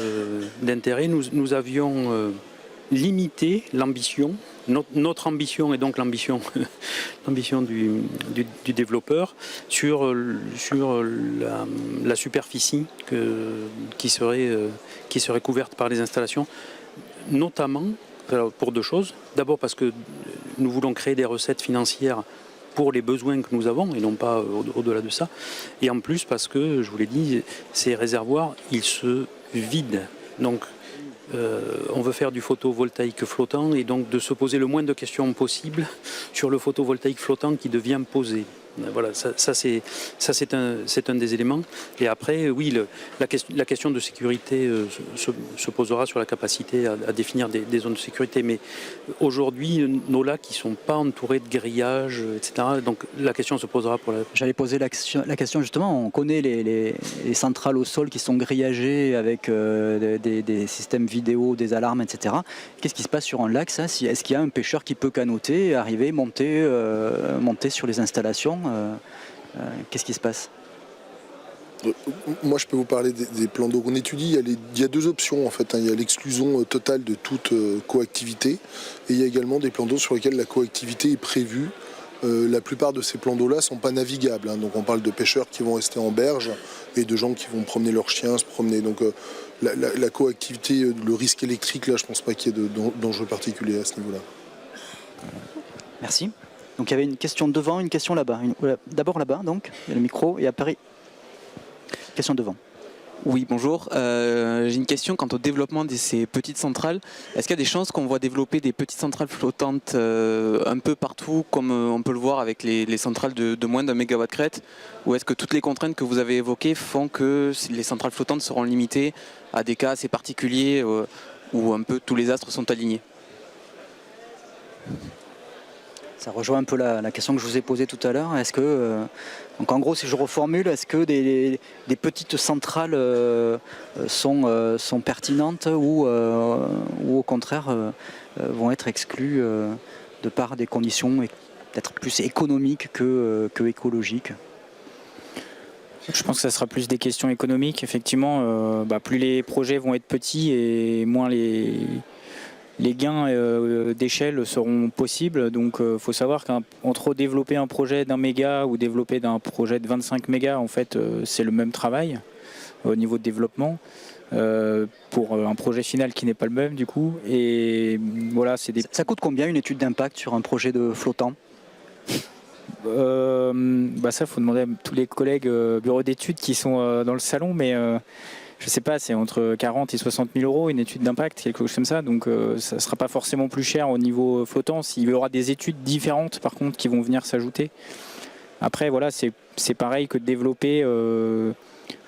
d'intérêt, nous avions limité l'ambition, notre ambition et donc l'ambition du développeur sur la superficie qui serait couverte par les installations, notamment pour 2 choses. D'abord parce que nous voulons créer des recettes financières pour les besoins que nous avons et non pas au-delà de ça. Et en plus parce que, je vous l'ai dit, ces réservoirs, ils se vident. Donc on veut faire du photovoltaïque flottant et donc de se poser le moins de questions possible sur le photovoltaïque flottant qui devient posé. Voilà, ça c'est un des éléments. Et après, oui, la question de sécurité se posera sur la capacité à définir des zones de sécurité. Mais aujourd'hui, nos lacs, ils ne sont pas entourés de grillages, etc. Donc la question se posera pour la... J'allais poser la question justement, on connaît les centrales au sol qui sont grillagées avec des systèmes vidéo, des alarmes, etc. Qu'est-ce qui se passe sur un lac, ça? Est-ce qu'il y a un pêcheur qui peut canoter, arriver, monter sur les installations? Qu'est-ce qui se passe? Moi, je peux vous parler des plans d'eau qu'on étudie. Il y a deux options en fait. Il y a l'exclusion totale de toute coactivité et il y a également des plans d'eau sur lesquels la coactivité est prévue. La plupart de ces plans d'eau-là ne sont pas navigables. Donc on parle de pêcheurs qui vont rester en berge et de gens qui vont promener leurs chiens, se promener. Donc la coactivité, le risque électrique, là, je ne pense pas qu'il y ait d'enjeu particulier à ce niveau-là. Merci. Donc il y avait une question devant, une question là-bas. D'abord là-bas, donc, il y a le micro, et après, question devant. Oui, bonjour. J'ai une question quant au développement de ces petites centrales. Est-ce qu'il y a des chances qu'on voit développer des petites centrales flottantes un peu partout, comme on peut le voir avec les centrales de moins d'un mégawatt crête? Ou est-ce que toutes les contraintes que vous avez évoquées font que les centrales flottantes seront limitées à des cas assez particuliers où un peu tous les astres sont alignés? Ça rejoint un peu la question que je vous ai posée tout à l'heure. Est-ce que, donc en gros, si je reformule, est-ce que des petites centrales sont pertinentes ou au contraire vont être exclues de par des conditions peut-être plus économiques que écologiques? Je pense que ça sera plus des questions économiques. Effectivement, plus les projets vont être petits et moins les gains d'échelle seront possibles. Donc il faut savoir qu'entre développer un projet d'1 méga ou développer un projet de 25 mégas, en fait, c'est le même travail au niveau de développement pour un projet final qui n'est pas le même du coup. Et voilà, Ça coûte combien une étude d'impact sur un projet de flottant? Ça, il faut demander à tous les collègues bureaux d'études qui sont dans le salon, mais je sais pas, c'est entre 40 et 60 000 euros une étude d'impact, quelque chose comme ça. Donc ça ne sera pas forcément plus cher au niveau flottant. Il y aura des études différentes par contre qui vont venir s'ajouter. Après voilà, c'est pareil que de développer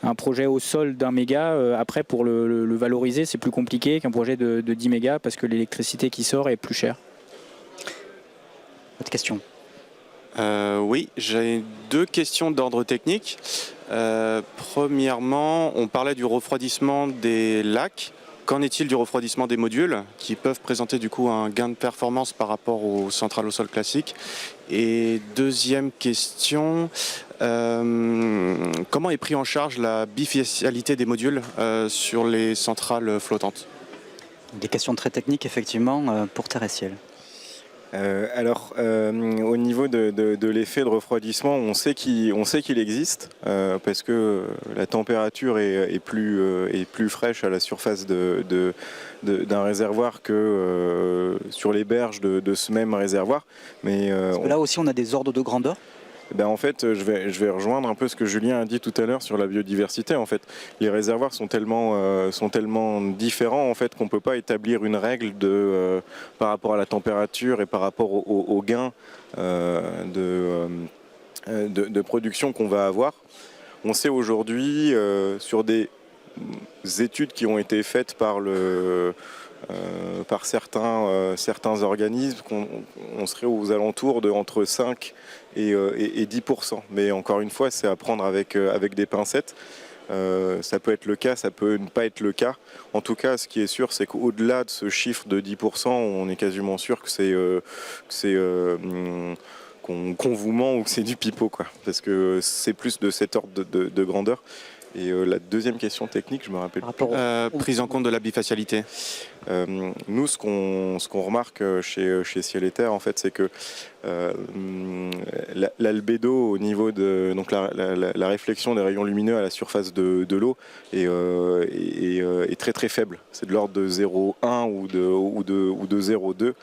un projet au sol d'1 méga. Après pour le valoriser, c'est plus compliqué qu'un projet de 10 mégas parce que l'électricité qui sort est plus chère. Autre question? Oui, j'ai deux questions d'ordre technique. Premièrement, on parlait du refroidissement des lacs. Qu'en est-il du refroidissement des modules qui peuvent présenter du coup un gain de performance par rapport aux centrales au sol classiques? Et deuxième question, comment est pris en charge la bifacialité des modules sur les centrales flottantes? Des questions très techniques effectivement pour Terre et Ciel. Au niveau de l'effet de refroidissement, on sait qu'il existe parce que la température est plus fraîche à la surface d'un réservoir que sur les berges de ce même réservoir. Mais parce que là aussi on a des ordres de grandeur. En fait, je vais rejoindre un peu ce que Julien a dit tout à l'heure sur la biodiversité. En fait, les réservoirs sont tellement différents en fait qu'on peut pas établir une règle par rapport à la température et par rapport au gain de production qu'on va avoir. On sait aujourd'hui sur des études qui ont été faites par certains organismes qu'on serait aux alentours de entre 5 et 10%. Mais encore une fois, c'est à prendre avec des pincettes. Ça peut être le cas, ça peut ne pas être le cas. En tout cas, ce qui est sûr, c'est qu'au-delà de ce chiffre de 10%, on est quasiment sûr que qu'on vous ment ou que c'est du pipeau, quoi. Parce que c'est plus de cet ordre de grandeur. Et la deuxième question technique, je me rappelle plus. Prise en compte de la bifacialité. Nous, ce qu'on remarque chez Ciel et Terre, en fait, c'est que l'albédo au niveau de donc la réflexion des rayons lumineux à la surface de l'eau est très très faible. C'est de l'ordre de 0,1 ou de 0,2.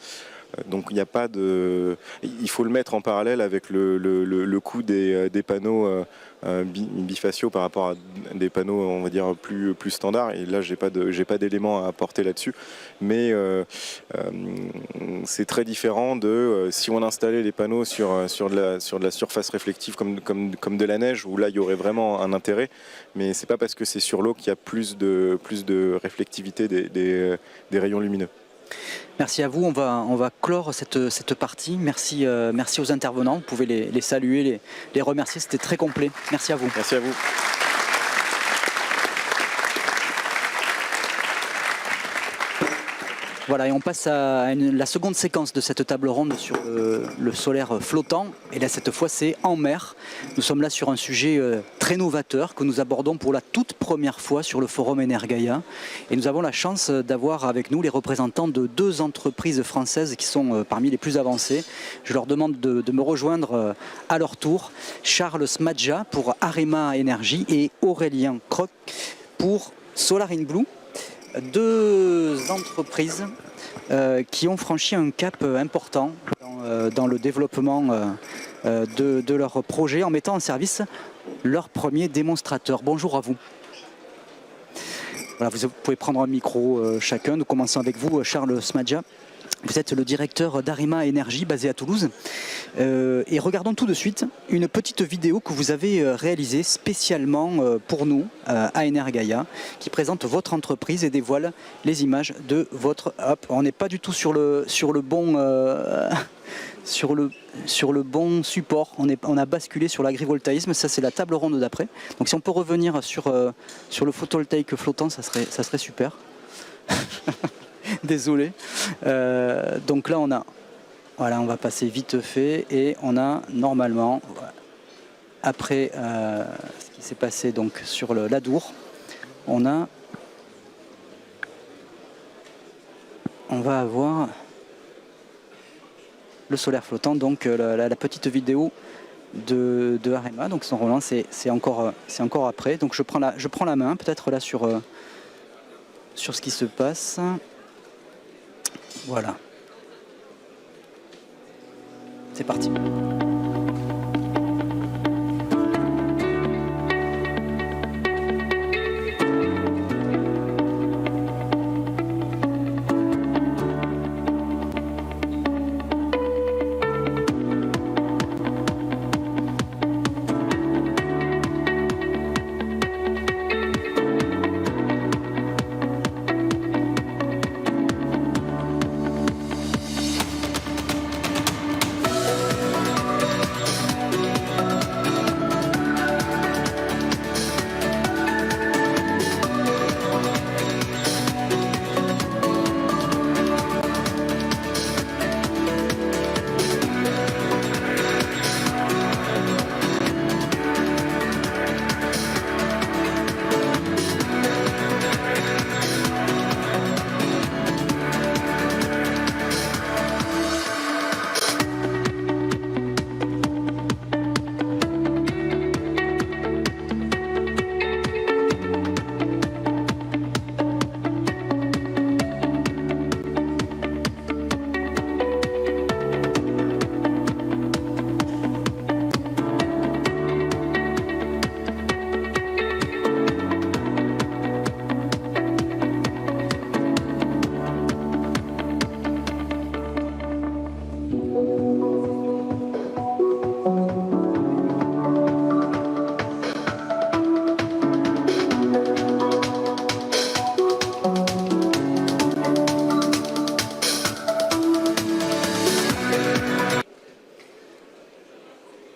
Donc il n'y a pas de... Il faut le mettre en parallèle avec le coût des panneaux bifaciaux par rapport à des panneaux, on va dire, plus standards. Et là, j'ai pas d'éléments à apporter là-dessus. Mais c'est très différent de si on installait les panneaux sur de la surface réflective comme de la neige, où là, il y aurait vraiment un intérêt. Mais c'est pas parce que c'est sur l'eau qu'il y a plus de réflectivité des rayons lumineux. Merci à vous, on va clore cette partie. Merci aux intervenants, vous pouvez les saluer, les remercier, c'était très complet. Merci à vous. Merci à vous. Voilà, et on passe à la seconde séquence de cette table ronde sur le solaire flottant. Et là, cette fois, c'est en mer. Nous sommes là sur un sujet très novateur que nous abordons pour la toute première fois sur le forum Energaia. Et nous avons la chance d'avoir avec nous les représentants de 2 entreprises françaises qui sont parmi les plus avancées. Je leur demande de me rejoindre à leur tour. Charles Smadja pour Arema Energy et Aurélien Croc pour Solar in Blue. 2 entreprises qui ont franchi un cap important dans le développement de leur projet en mettant en service leur premier démonstrateur. Bonjour à vous. Voilà, vous pouvez prendre un micro chacun. Nous commençons avec vous, Charles Smadja. Vous êtes le directeur d'Arema Energy basé à Toulouse. Et regardons tout de suite une petite vidéo que vous avez réalisée spécialement pour nous à Energaia, qui présente votre entreprise et dévoile les images de votre... Hop, on n'est pas du tout sur le bon... Sur le bon support, on a basculé sur l'agrivoltaïsme, ça c'est la table ronde d'après. Donc si on peut revenir sur le photovoltaïque flottant, ça serait super. Désolé. Donc là on va passer vite fait et on a normalement, après ce qui s'est passé donc sur l'Adour, on va avoir le solaire flottant, donc la petite vidéo de Arema, donc son Roland, c'est encore après. Donc je prends la main peut-être là sur ce qui se passe. Voilà. C'est parti.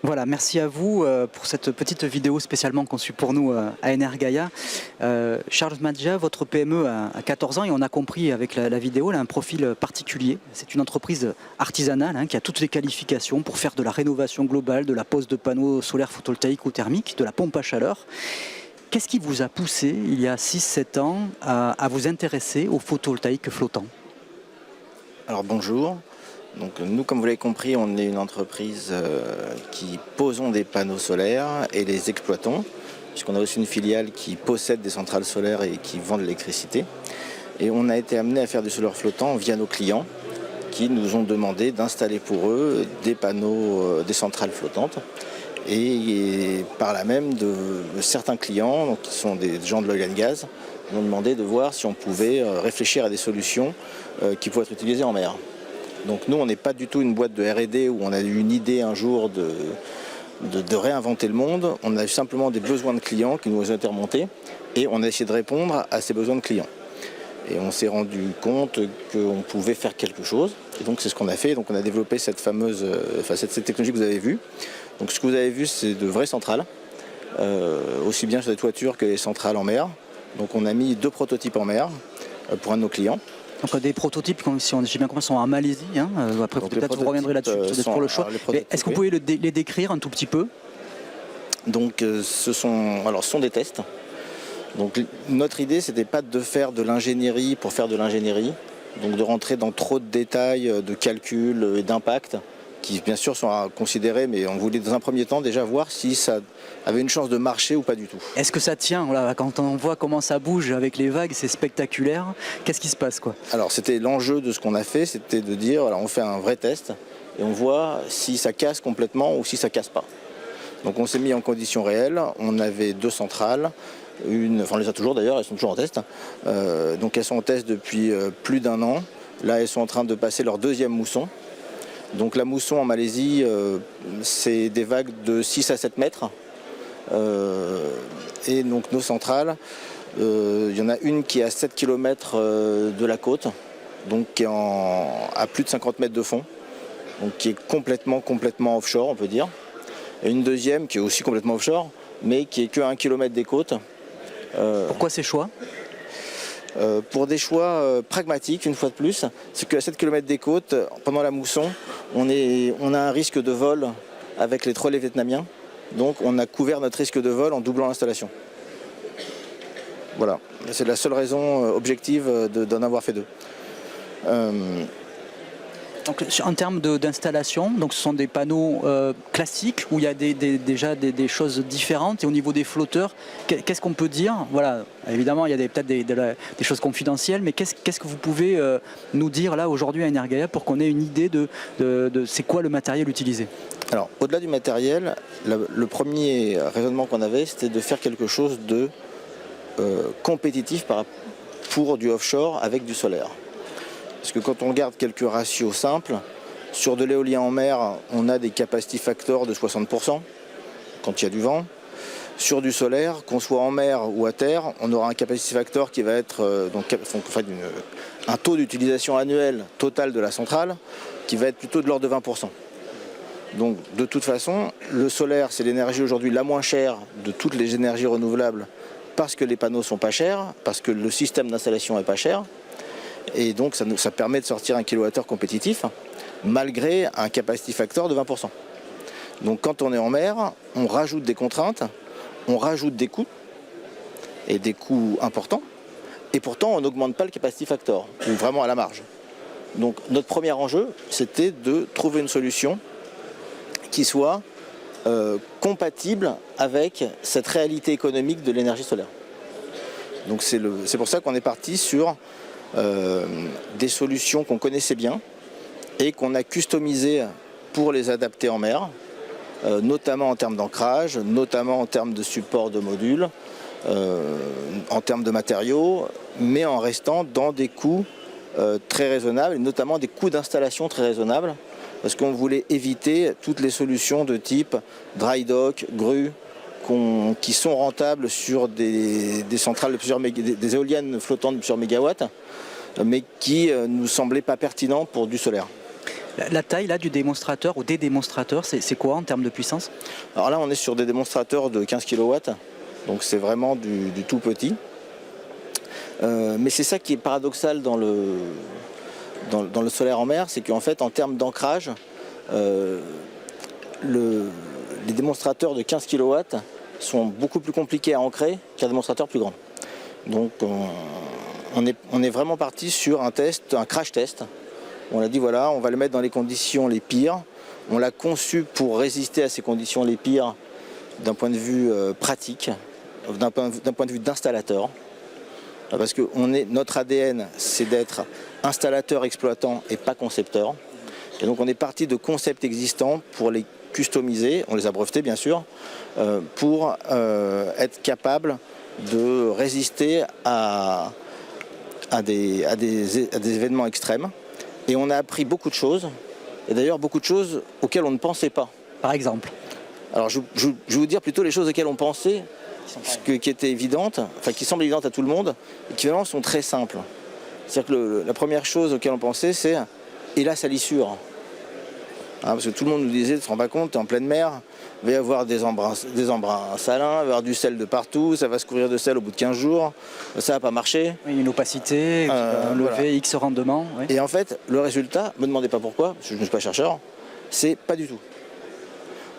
Voilà, merci à vous pour cette petite vidéo spécialement conçue pour nous à Energaia. Charles Smadja, votre PME a 14 ans et on a compris avec la vidéo, elle a un profil particulier. C'est une entreprise artisanale qui a toutes les qualifications pour faire de la rénovation globale, de la pose de panneaux solaires photovoltaïques ou thermiques, de la pompe à chaleur. Qu'est-ce qui vous a poussé, il y a 6-7 ans, à vous intéresser au photovoltaïque flottant? Alors bonjour. Donc nous, comme vous l'avez compris, on est une entreprise qui posons des panneaux solaires et les exploitons, puisqu'on a aussi une filiale qui possède des centrales solaires et qui vend de l'électricité. Et on a été amené à faire du solaire flottant via nos clients. qui nous ont demandé d'installer pour eux des panneaux, des centrales flottantes. Et par là même, certains clients, donc, qui sont des gens de l'oil and gas, nous ont demandé de voir si on pouvait réfléchir à des solutions qui pourraient être utilisées en mer. Donc nous, on n'est pas du tout une boîte de R&D où on a eu une idée un jour de réinventer le monde. On a eu simplement des besoins de clients qui nous ont été remontés et on a essayé de répondre à ces besoins de clients. Et on s'est rendu compte qu'on pouvait faire quelque chose. Et donc c'est ce qu'on a fait. Donc on a développé cette fameuse, cette technologie que vous avez vue. Donc ce que vous avez vu, c'est de vraies centrales, aussi bien sur les toitures que les centrales en mer. Donc on a mis 2 prototypes en mer pour un de nos clients. Donc des prototypes, si j'ai bien compris, sont en Malaisie. Après, peut-être vous reviendrez là-dessus, c'est pour le choix. Est-ce que vous pouvez les décrire un tout petit peu? Donc ce sont des tests. Donc notre idée, c'était pas de faire de l'ingénierie pour faire de l'ingénierie, donc de rentrer dans trop de détails, de calculs et d'impact, qui bien sûr sont à considérer, mais on voulait dans un premier temps déjà voir si ça avait une chance de marcher ou pas du tout. Est-ce que ça tient? Voilà, quand on voit comment ça bouge avec les vagues, c'est spectaculaire. Qu'est-ce qui se passe, quoi? Alors c'était l'enjeu de ce qu'on a fait, c'était de dire, voilà, on fait un vrai test et on voit si ça casse complètement ou si ça casse pas. Donc on s'est mis en conditions réelles, on avait 2 centrales, on les a toujours d'ailleurs, elles sont toujours en test. Donc elles sont en test depuis plus d'1 an. Là elles sont en train de passer leur 2e mousson. Donc la mousson en Malaisie, c'est des vagues de 6 à 7 mètres. Et donc nos centrales, il y en a une qui est à 7 km de la côte, donc qui est à plus de 50 mètres de fond, donc qui est complètement offshore, on peut dire. Et une deuxième qui est aussi complètement offshore, mais qui est que à 1 km des côtes. Pourquoi ces choix? Pour des choix pragmatiques, une fois de plus, c'est qu'à 7 km des côtes, pendant la mousson, on a un risque de vol avec les trolleys vietnamiens. Donc on a couvert notre risque de vol en doublant l'installation. Voilà, c'est la seule raison objective d'en avoir fait 2. Donc, en termes d'installation, donc ce sont des panneaux classiques où il y a déjà des choses différentes. Et au niveau des flotteurs, qu'est-ce qu'on peut dire? Voilà, évidemment, il y a peut-être des choses confidentielles, mais qu'est-ce que vous pouvez nous dire là aujourd'hui à Energaia pour qu'on ait une idée de c'est quoi le matériel utilisé? Alors, au-delà du matériel, le premier raisonnement qu'on avait, c'était de faire quelque chose de compétitif pour du offshore avec du solaire. Parce que quand on regarde quelques ratios simples, sur de l'éolien en mer, on a des capacity factors de 60% quand il y a du vent. Sur du solaire, qu'on soit en mer ou à terre, on aura un capacity factor qui va être un taux d'utilisation annuel total de la centrale qui va être plutôt de l'ordre de 20%. Donc de toute façon, le solaire, c'est l'énergie aujourd'hui la moins chère de toutes les énergies renouvelables parce que les panneaux sont pas chers, parce que le système d'installation est pas cher. Et donc ça permet de sortir un kilowattheure compétitif malgré un capacity factor de 20%. Donc quand on est en mer, on rajoute des contraintes, on rajoute des coûts, et des coûts importants, et pourtant on n'augmente pas le capacity factor, ou vraiment à la marge. Donc notre premier enjeu, c'était de trouver une solution qui soit compatible avec cette réalité économique de l'énergie solaire. Donc c'est pour ça qu'on est parti sur des solutions qu'on connaissait bien et qu'on a customisées pour les adapter en mer, notamment en termes d'ancrage, notamment en termes de support de modules, en termes de matériaux, mais en restant dans des coûts très raisonnables, et notamment des coûts d'installation très raisonnables, parce qu'on voulait éviter toutes les solutions de type dry dock, grue, qui sont rentables sur des centrales de plusieurs des éoliennes flottantes de plusieurs mégawatts, mais qui nous semblaient pas pertinents pour du solaire. La taille là, du démonstrateur ou des démonstrateurs, c'est quoi en termes de puissance? Alors là, on est sur des démonstrateurs de 15 kW, donc c'est vraiment du tout petit. Mais c'est ça qui est paradoxal dans le solaire en mer, c'est qu'en fait, en termes d'ancrage, les démonstrateurs de 15 kW sont beaucoup plus compliqués à ancrer qu'un démonstrateur plus grand. Donc on est vraiment parti sur un crash test. On a dit voilà, on va le mettre dans les conditions les pires. On l'a conçu pour résister à ces conditions les pires d'un point de vue pratique, d'un point de vue d'installateur. Parce que notre ADN, c'est d'être installateur, exploitant et pas concepteur. Et donc on est parti de concepts existants pour les customiser, on les a brevetés bien sûr, pour être capable de résister à des événements extrêmes. Et on a appris beaucoup de choses, et d'ailleurs beaucoup de choses auxquelles on ne pensait pas. Par exemple? Alors je vais vous dire plutôt les choses auxquelles on pensait, qui étaient évidentes, enfin qui semblent évidentes à tout le monde, et qui finalement sont très simples. C'est-à-dire que la première chose auquel on pensait, c'est « et la salissure ». Parce que tout le monde nous disait, tu te rends pas compte, tu es en pleine mer, il va y avoir des embruns salins, il va y avoir du sel de partout, ça va se couvrir de sel au bout de 15 jours, ça va pas marcher. Oui, une opacité, lever X rendement. Oui. Et en fait, le résultat, ne me demandez pas pourquoi, parce que je ne suis pas chercheur, c'est pas du tout.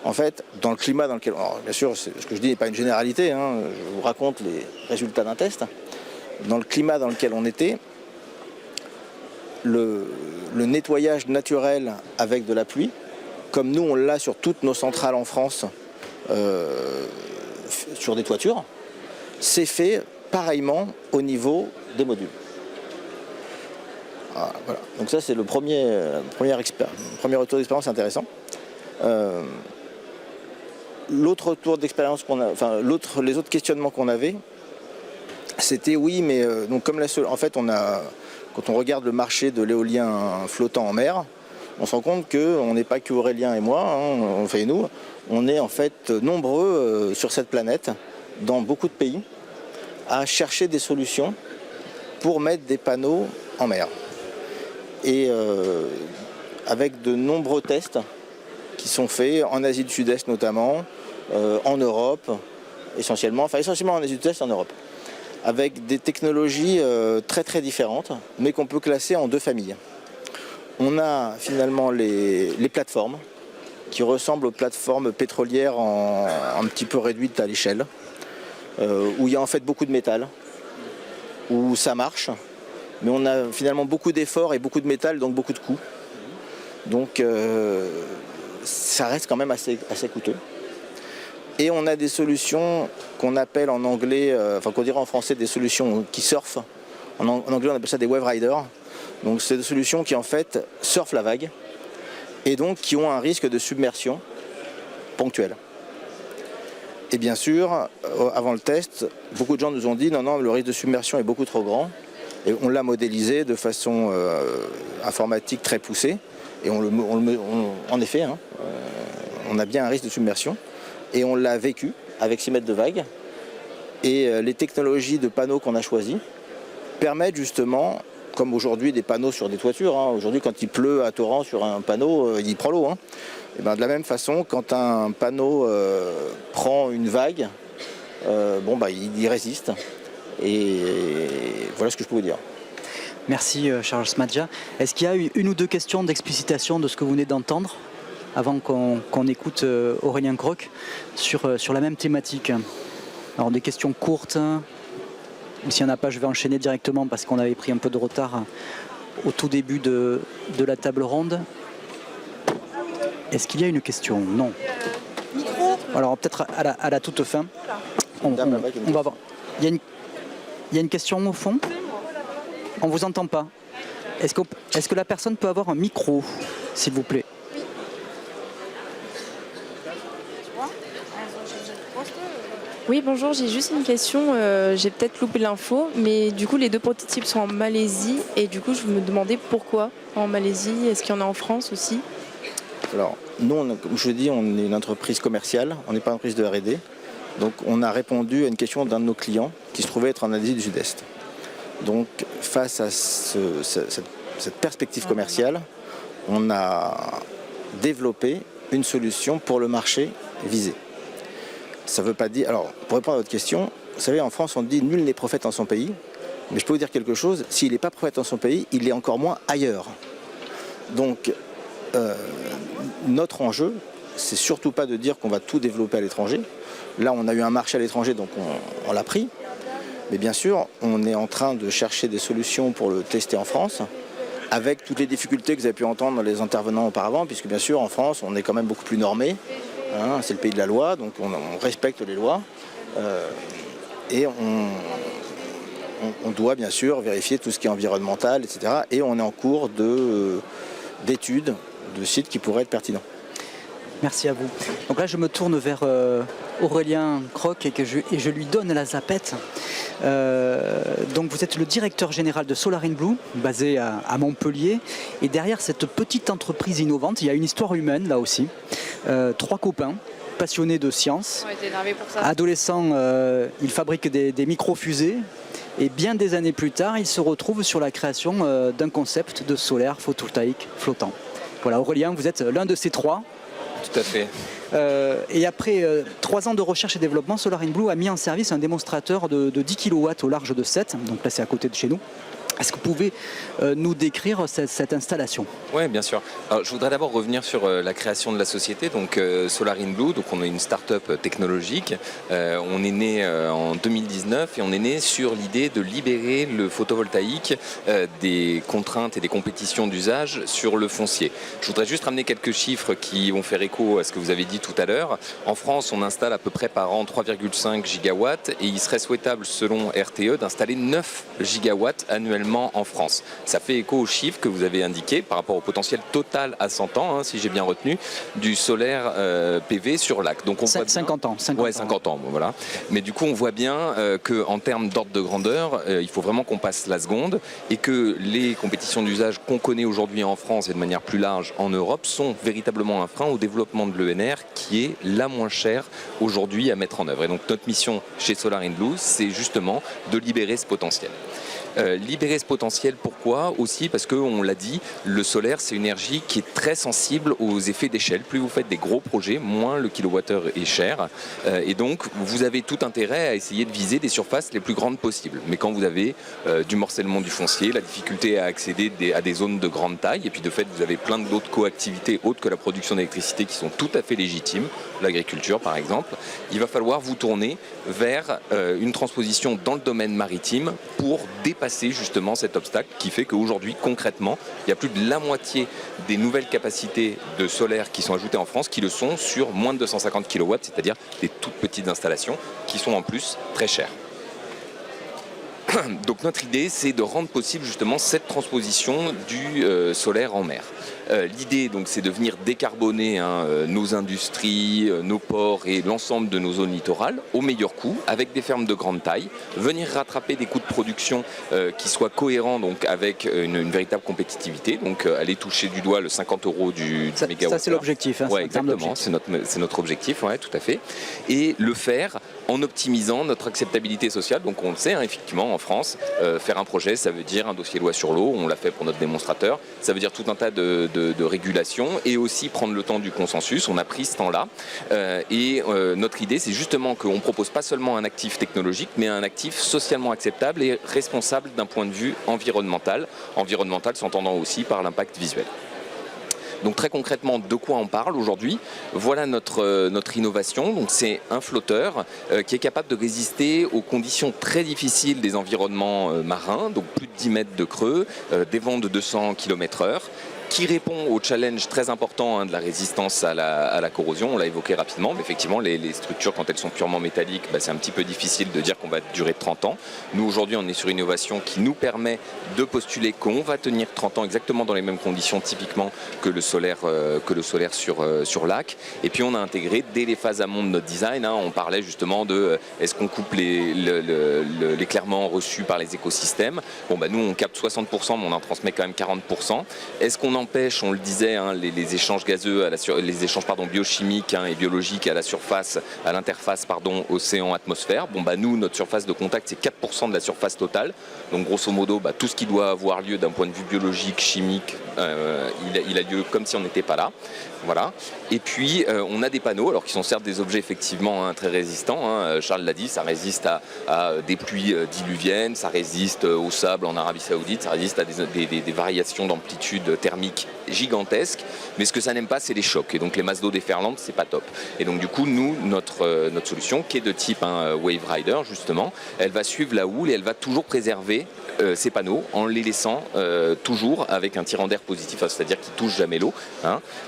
En fait, dans le climat dans lequel... Alors, bien sûr, ce que je dis n'est pas une généralité, je vous raconte les résultats d'un test. Dans le climat dans lequel on était, le nettoyage naturel avec de la pluie, comme nous on l'a sur toutes nos centrales en France, sur des toitures, c'est fait pareillement au niveau des modules. Voilà. Donc ça c'est le premier retour d'expérience intéressant. L'autre retour d'expérience qu'on a, les autres questionnements qu'on avait, c'était oui, mais donc comme en fait quand on regarde le marché de l'éolien flottant en mer, on se rend compte qu'on n'est pas qu'Aurélien et moi, on est en fait nombreux sur cette planète, dans beaucoup de pays, à chercher des solutions pour mettre des panneaux en mer. Et avec de nombreux tests qui sont faits en Asie du Sud-Est notamment, en Europe, essentiellement en Asie du Sud-Est et en Europe, avec des technologies très très différentes, mais qu'on peut classer en deux familles. On a finalement les plateformes, qui ressemblent aux plateformes pétrolières un petit peu réduites à l'échelle, où il y a en fait beaucoup de métal, où ça marche, mais on a finalement beaucoup d'efforts et beaucoup de métal, donc beaucoup de coûts. Donc ça reste quand même assez coûteux. Et on a des solutions qu'on appelle en anglais, qu'on dirait en français des solutions qui surfent. En anglais on appelle ça des wave riders. Donc c'est des solutions qui en fait surfent la vague et donc qui ont un risque de submersion ponctuel. Et bien sûr, avant le test, beaucoup de gens nous ont dit non, le risque de submersion est beaucoup trop grand. Et on l'a modélisé de façon informatique très poussée. Et en effet, on a bien un risque de submersion. Et on l'a vécu avec 6 mètres de vague. Et les technologies de panneaux qu'on a choisies permettent justement, comme aujourd'hui des panneaux sur des toitures, aujourd'hui quand il pleut à torrent sur un panneau, il prend l'eau. Et ben, de la même façon, quand un panneau prend une vague, il résiste. Et voilà ce que je peux vous dire. Merci Charles Smadja. Est-ce qu'il y a eu une ou deux questions d'explicitation de ce que vous venez d'entendre avant qu'on écoute Aurélien Croc sur la même thématique? Alors des questions courtes, ou s'il n'y en a pas, je vais enchaîner directement parce qu'on avait pris un peu de retard au tout début de la table ronde. Est-ce qu'il y a une question? Non. Alors peut-être à la toute fin. On va voir. Il y a une question au fond? On ne vous entend pas. Est-ce que la personne peut avoir un micro, s'il vous plaît? Oui, bonjour, j'ai juste une question. J'ai peut-être loupé l'info, mais du coup, les deux prototypes sont en Malaisie. Et du coup, je me demandais pourquoi en Malaisie. Est-ce qu'il y en a en France aussi? Alors, nous, comme je dis, on est une entreprise commerciale. On n'est pas une entreprise de R&D. Donc, on a répondu à une question d'un de nos clients qui se trouvait être en Asie du Sud-Est. Donc, face à cette perspective commerciale, on a développé une solution pour le marché visé. Ça ne veut pas dire... Alors, pour répondre à votre question, vous savez, en France, on dit « nul n'est prophète en son pays ». Mais je peux vous dire quelque chose, s'il n'est pas prophète en son pays, il l'est encore moins ailleurs. Donc, notre enjeu, c'est surtout pas de dire qu'on va tout développer à l'étranger. Là, on a eu un marché à l'étranger, donc on l'a pris. Mais bien sûr, on est en train de chercher des solutions pour le tester en France, avec toutes les difficultés que vous avez pu entendre dans les intervenants auparavant, puisque bien sûr, en France, on est quand même beaucoup plus normé. C'est le pays de la loi, donc on respecte les lois. Et on doit bien sûr vérifier tout ce qui est environnemental, etc. Et on est en cours d'études de sites qui pourraient être pertinents. Merci à vous. Donc là, je me tourne vers Aurélien Croc et je lui donne la zapette. Donc vous êtes le directeur général de Solar in Blue, basé à Montpellier. Et derrière cette petite entreprise innovante, il y a une histoire humaine là aussi. 3 copains passionnés de science. On était énervés pour ça. Adolescents, ils fabriquent des micro-fusées. Et bien des années plus tard, ils se retrouvent sur la création d'un concept de solaire photovoltaïque flottant. Voilà, Aurélien, vous êtes l'un de ces 3. Tout à fait. Et après 3 ans de recherche et développement, Solar in Blue a mis en service un démonstrateur de 10 kW au large de 7, donc là c'est à côté de chez nous. Est-ce que vous pouvez nous décrire cette installation ? Oui, bien sûr. Alors, je voudrais d'abord revenir sur la création de la société, donc Solar in Blue. Donc, on est une start-up technologique. On est né en 2019 et on est né sur l'idée de libérer le photovoltaïque des contraintes et des compétitions d'usage sur le foncier. Je voudrais juste ramener quelques chiffres qui vont faire écho à ce que vous avez dit tout à l'heure. En France, on installe à peu près par an 3,5 gigawatts et il serait souhaitable, selon RTE, d'installer 9 gigawatts annuellement en France. Ça fait écho aux chiffres que vous avez indiqués par rapport au potentiel total à 100 ans, hein, si j'ai bien retenu, du solaire PV sur lac. Donc on voit 50 ans. 50 ans, bon, voilà. Mais du coup, on voit bien qu'en termes d'ordre de grandeur, il faut vraiment qu'on passe la seconde et que les compétitions d'usage qu'on connaît aujourd'hui en France et de manière plus large en Europe sont véritablement un frein au développement de l'ENR qui est la moins chère aujourd'hui à mettre en œuvre. Et donc notre mission chez Solar in Blue, c'est justement de libérer ce potentiel. Libérer ce potentiel, pourquoi ? Aussi parce qu'on l'a dit, le solaire c'est une énergie qui est très sensible aux effets d'échelle. Plus vous faites des gros projets, moins le kilowattheure est cher. Et donc vous avez tout intérêt à essayer de viser des surfaces les plus grandes possibles. Mais quand vous avez du morcellement du foncier, la difficulté à accéder à des zones de grande taille, et puis de fait vous avez plein d'autres coactivités autres que la production d'électricité qui sont tout à fait légitimes, l'agriculture par exemple, il va falloir vous tourner vers une transposition dans le domaine maritime pour dépasser justement cet obstacle qui fait qu'aujourd'hui, concrètement, il y a plus de la moitié des nouvelles capacités de solaire qui sont ajoutées en France qui le sont sur moins de 250 kW, c'est-à-dire des toutes petites installations qui sont en plus très chères. Donc notre idée, c'est de rendre possible justement cette transposition du solaire en mer. L'idée, donc, c'est de venir décarboner nos industries, nos ports et l'ensemble de nos zones littorales au meilleur coût, avec des fermes de grande taille, venir rattraper des coûts de production qui soient cohérents donc, avec une véritable compétitivité, donc aller toucher du doigt le 50 € du mégawattheure. Ça, c'est l'objectif. Hein, ouais, exactement, c'est notre objectif, ouais, tout à fait. Et le faire en optimisant notre acceptabilité sociale. Donc on le sait, hein, effectivement, en France, faire un projet, ça veut dire un dossier loi sur l'eau, on l'a fait pour notre démonstrateur, ça veut dire tout un tas de régulation et aussi prendre le temps du consensus. On a pris ce temps-là et notre idée, c'est justement qu'on ne propose pas seulement un actif technologique, mais un actif socialement acceptable et responsable d'un point de vue environnemental s'entendant aussi par l'impact visuel. Donc très concrètement, de quoi on parle aujourd'hui ? Voilà notre innovation. Donc c'est un flotteur qui est capable de résister aux conditions très difficiles des environnements marins, donc plus de 10 mètres de creux, des vents de 200 km/h. Qui répond au challenge très important de la résistance à la corrosion. On l'a évoqué rapidement, mais effectivement, les structures, quand elles sont purement métalliques, c'est un petit peu difficile de dire qu'on va durer 30 ans. Nous, aujourd'hui, on est sur une innovation qui nous permet de postuler qu'on va tenir 30 ans exactement dans les mêmes conditions, typiquement, que le solaire sur lac. Et puis, on a intégré, dès les phases amont de notre design, on parlait justement de est-ce qu'on coupe l'éclairement reçu par les écosystèmes. Bon, nous, on capte 60%, mais on en transmet quand même 40%. Est-ce qu'on empêche, on le disait, les échanges gazeux, les échanges biochimiques et biologiques à la surface, à l'interface océan-atmosphère. Nous, notre surface de contact, c'est 4% de la surface totale. Donc grosso modo, tout ce qui doit avoir lieu d'un point de vue biologique, chimique, il a lieu comme si on n'était pas là. Voilà. Et puis on a des panneaux, alors qui sont certes des objets effectivement très résistants. Charles l'a dit, ça résiste à des pluies diluviennes, ça résiste au sable en Arabie Saoudite, ça résiste à des variations d'amplitude thermique gigantesques. Mais ce que ça n'aime pas, c'est les chocs. Et donc les masses d'eau déferlantes, c'est pas top. Et donc du coup, nous, notre solution, qui est de type Wave Rider justement, elle va suivre la houle et elle va toujours préserver ces panneaux en les laissant toujours avec un tirant d'air positif, c'est-à-dire qu'ils ne touchent jamais l'eau,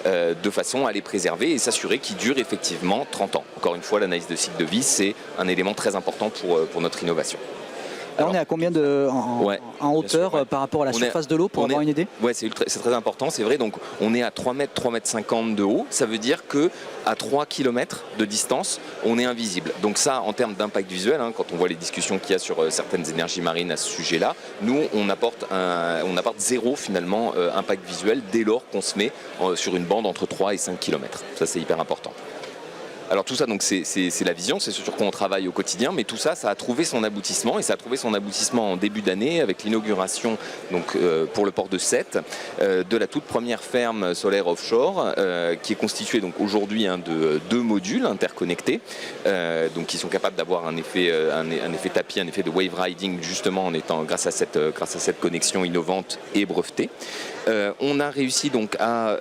de façon à les préserver et s'assurer qu'ils durent effectivement 30 ans. Encore une fois, l'analyse de cycle de vie, c'est un élément très important pour notre innovation. Là, on est à combien en hauteur par rapport à la surface de l'eau pour avoir une idée? Ouais, c'est très important, c'est vrai. Donc on est à 3 mètres, 3 mètres 50 de haut. Ça veut dire que à 3 km de distance, on est invisible. Donc ça, en termes d'impact visuel, quand on voit les discussions qu'il y a sur certaines énergies marines à ce sujet-là, nous, on apporte zéro finalement impact visuel dès lors qu'on se met sur une bande entre 3 et 5 km. Ça, c'est hyper important. Alors tout ça, donc c'est la vision, c'est sur quoi on travaille au quotidien, mais tout ça, ça a trouvé son aboutissement, et ça a trouvé son aboutissement en début d'année avec l'inauguration pour le port de Sète de la toute première ferme solaire offshore qui est constituée donc aujourd'hui de 2 modules interconnectés, donc qui sont capables d'avoir un effet tapis, un effet de wave riding justement grâce à cette connexion innovante et brevetée. On a réussi donc à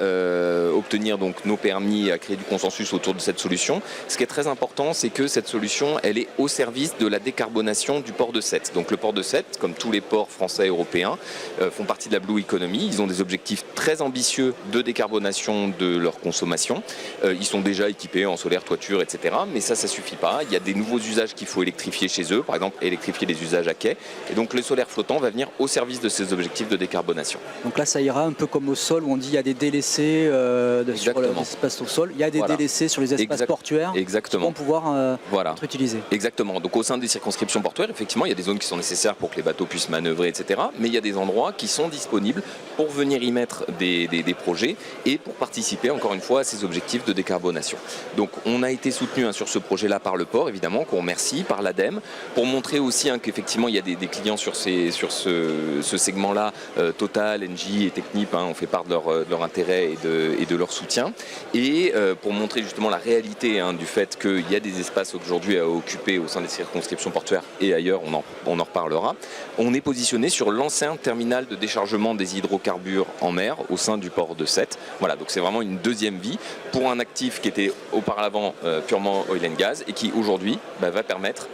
obtenir donc nos permis, à créer du consensus autour de cette solution. Ce qui est très important, c'est que cette solution, elle est au service de la décarbonation du port de Sète. Donc le port de Sète, comme tous les ports français et européens, font partie de la Blue Economy. Ils ont des objectifs très ambitieux de décarbonation de leur consommation. Ils sont déjà équipés en solaire, toiture, etc. Mais ça suffit pas. Il y a des nouveaux usages qu'il faut électrifier chez eux, par exemple électrifier les usages à quai. Et donc le solaire flottant va venir au service de ces objectifs de décarbonation. Donc là, ça ira un peu comme au sol, où on dit il y a des délaissés sur l'espace au sol, il y a des délaissés sur les espaces portuaires qui vont pouvoir être utilisés. Exactement. Donc au sein des circonscriptions portuaires, effectivement, il y a des zones qui sont nécessaires pour que les bateaux puissent manœuvrer, etc. Mais il y a des endroits qui sont disponibles pour venir y mettre des projets et pour participer, encore une fois, à ces objectifs de décarbonation. Donc on a été soutenu sur ce projet-là par le port, évidemment, qu'on remercie, par l'ADEME, pour montrer aussi qu'effectivement, il y a des clients sur ce segment-là, Total, Engie et Technip, ont fait part de leur intérêt et de leur soutien. Et pour montrer justement la réalité du fait qu'il y a des espaces aujourd'hui à occuper au sein des circonscriptions portuaires et ailleurs, on en reparlera. On est positionné sur l'ancien terminal de déchargement des hydrocarbures en mer au sein du port de Sète. Voilà, donc c'est vraiment une deuxième vie pour un actif qui était auparavant purement oil and gas et qui aujourd'hui va permettre,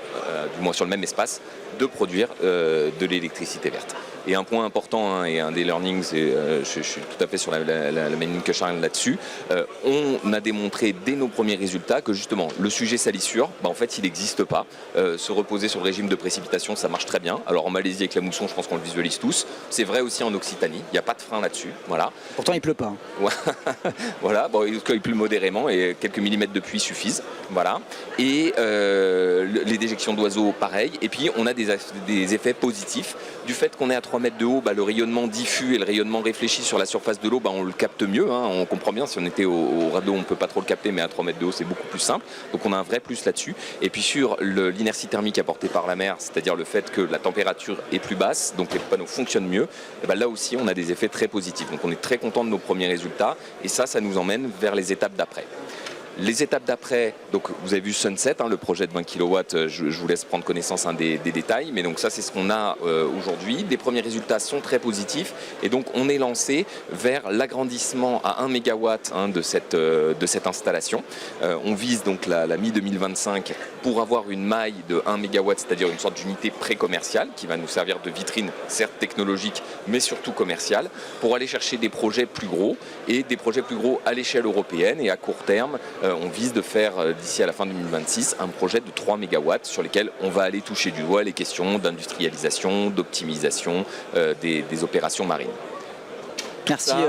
du moins sur le même espace, de produire de l'électricité verte. Et un point important et un des learnings, et je suis tout à fait sur la même ligne que Charles là-dessus, on a démontré dès nos premiers résultats que justement le sujet salissure, en fait il n'existe pas. Se reposer sur le régime de précipitation, ça marche très bien. Alors en Malaisie avec la mousson, je pense qu'on le visualise tous. C'est vrai aussi en Occitanie, il n'y a pas de frein là-dessus. Voilà. Pourtant il pleut pas. Voilà, il pleut modérément et quelques millimètres de pluie suffisent. Voilà. Et les déjections d'oiseaux, pareil. Et puis on a des effets positifs du fait qu'on est à 3 mètres de haut, le rayonnement diffus et le rayonnement réfléchi sur la surface de l'eau, on le capte mieux. On comprend bien, si on était au radeau, on ne peut pas trop le capter, mais à 3 mètres de haut, c'est beaucoup plus simple. Donc on a un vrai plus là-dessus. Et puis sur l'inertie thermique apportée par la mer, c'est-à-dire le fait que la température est plus basse, donc les panneaux fonctionnent mieux, là aussi on a des effets très positifs. Donc on est très content de nos premiers résultats et ça nous emmène vers les étapes d'après. Les étapes d'après, donc vous avez vu Sunset, le projet de 20 kW, je vous laisse prendre connaissance des détails, mais donc ça c'est ce qu'on a aujourd'hui. Les premiers résultats sont très positifs et donc on est lancé vers l'agrandissement à 1 MW de cette installation. On vise donc la mi-2025 pour avoir une maille de 1 MW, c'est-à-dire une sorte d'unité pré-commerciale qui va nous servir de vitrine, certes technologique, mais surtout commerciale, pour aller chercher des projets plus gros et des projets plus gros à l'échelle européenne et à court terme. On vise de faire d'ici à la fin 2026 un projet de 3 MW sur lesquels on va aller toucher du doigt les questions d'industrialisation, d'optimisation des opérations marines.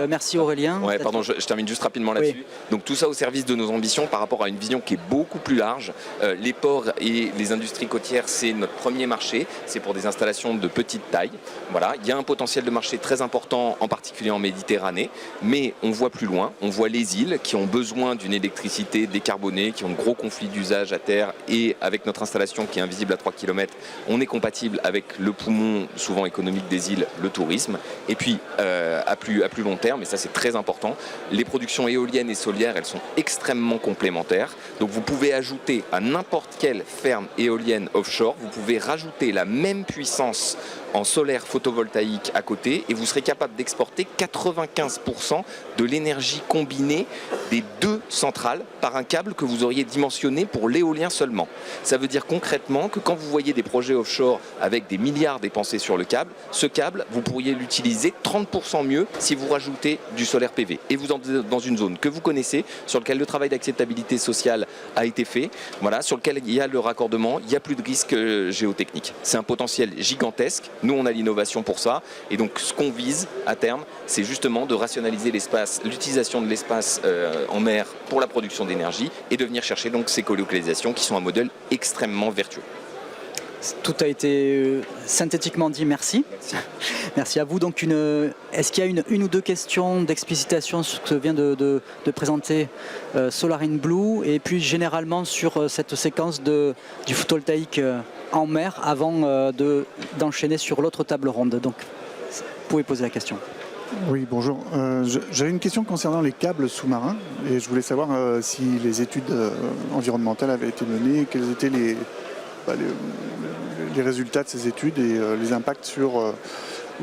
Merci Aurélien. Ouais, pardon, je termine juste rapidement là-dessus. Oui. Donc tout ça au service de nos ambitions par rapport à une vision qui est beaucoup plus large. Les ports et les industries côtières, c'est notre premier marché. C'est pour des installations de petite taille. Voilà. Il y a un potentiel de marché très important, en particulier en Méditerranée. Mais on voit plus loin. On voit les îles qui ont besoin d'une électricité décarbonée, qui ont de gros conflits d'usage à terre. Et avec notre installation qui est invisible à 3 km, on est compatible avec le poumon souvent économique des îles, le tourisme. Et puis à plus long terme, et ça c'est très important, les productions éoliennes et solaires, elles sont extrêmement complémentaires. Donc vous pouvez ajouter à n'importe quelle ferme éolienne offshore, vous pouvez rajouter la même puissance en solaire photovoltaïque à côté et vous serez capable d'exporter 95% de l'énergie combinée des deux centrales par un câble que vous auriez dimensionné pour l'éolien seulement. Ça veut dire concrètement que quand vous voyez des projets offshore avec des milliards dépensés sur le câble, ce câble, vous pourriez l'utiliser 30% mieux si vous rajoutez du solaire PV. Et vous êtes dans une zone que vous connaissez, sur laquelle le travail d'acceptabilité sociale a été fait, voilà, sur lequel il y a le raccordement, il n'y a plus de risque géotechnique. C'est un potentiel gigantesque. Nous, on a l'innovation pour ça. Et donc, ce qu'on vise à terme, c'est justement de rationaliser l'espace, l'utilisation de l'espace en mer pour la production d'énergie et de venir chercher donc ces colocalisations qui sont un modèle extrêmement vertueux. Tout a été synthétiquement dit, merci. Merci à vous. Donc, est-ce qu'il y a une ou deux questions d'explicitation sur ce que vient de présenter Solar in Blue et puis généralement sur cette séquence du photovoltaïque en mer avant d'enchaîner sur l'autre table ronde. Donc, vous pouvez poser la question. Oui, bonjour. J'avais une question concernant les câbles sous-marins et je voulais savoir si les études environnementales avaient été menées, quels étaient les résultats de ces études et les impacts sur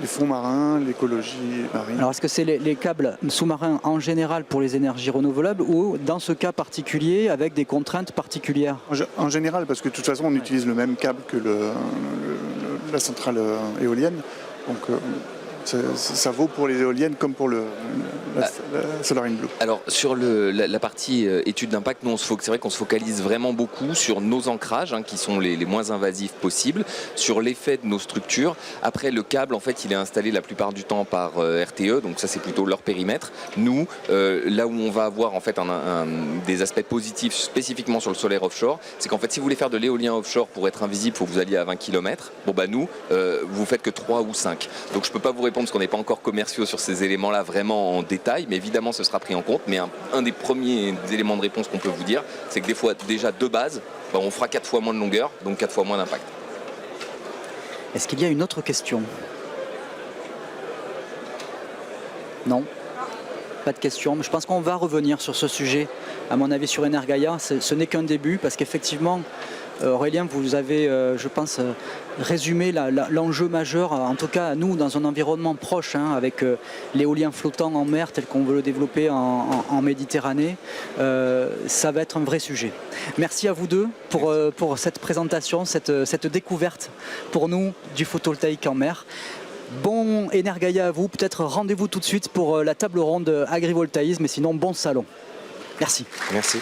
les fonds marins, l'écologie marine. Alors est-ce que c'est les câbles sous-marins en général pour les énergies renouvelables ou dans ce cas particulier avec des contraintes particulières? En général, parce que de toute façon on utilise le même câble que la centrale éolienne. Donc ça vaut pour les éoliennes comme pour la Solar in Blue. Alors sur la partie étude d'impact, nous c'est vrai qu'on se focalise vraiment beaucoup sur nos ancrages qui sont les moins invasifs possibles, sur l'effet de nos structures. Après le câble en fait il est installé la plupart du temps par RTE, donc ça c'est plutôt leur périmètre. Nous là où on va avoir en fait des aspects positifs spécifiquement sur le solaire offshore, c'est qu'en fait si vous voulez faire de l'éolien offshore pour être invisible, il faut que vous alliez à 20 km. Bon bah nous vous faites que 3 ou 5. Donc je peux pas vous répondre parce qu'on n'est pas encore commerciaux sur ces éléments-là vraiment en détail, mais évidemment ce sera pris en compte. Mais un des premiers éléments de réponse qu'on peut vous dire, c'est que des fois déjà de base, on fera 4 fois moins de longueur, donc 4 fois moins d'impact. Est-ce qu'il y a une autre question? Non? Pas de question. Je pense qu'on va revenir sur ce sujet, à mon avis, sur Energaia. Ce n'est qu'un début, parce qu'effectivement, Aurélien, vous avez, je pense, résumé l'enjeu majeur, en tout cas à nous, dans un environnement proche, avec l'éolien flottant en mer tel qu'on veut le développer en Méditerranée. Ça va être un vrai sujet. Merci à vous deux pour cette présentation, cette découverte pour nous du photovoltaïque en mer. Bon Energaia à vous, peut-être rendez-vous tout de suite pour la table ronde agrivoltaïsme, et sinon bon salon. Merci. Merci.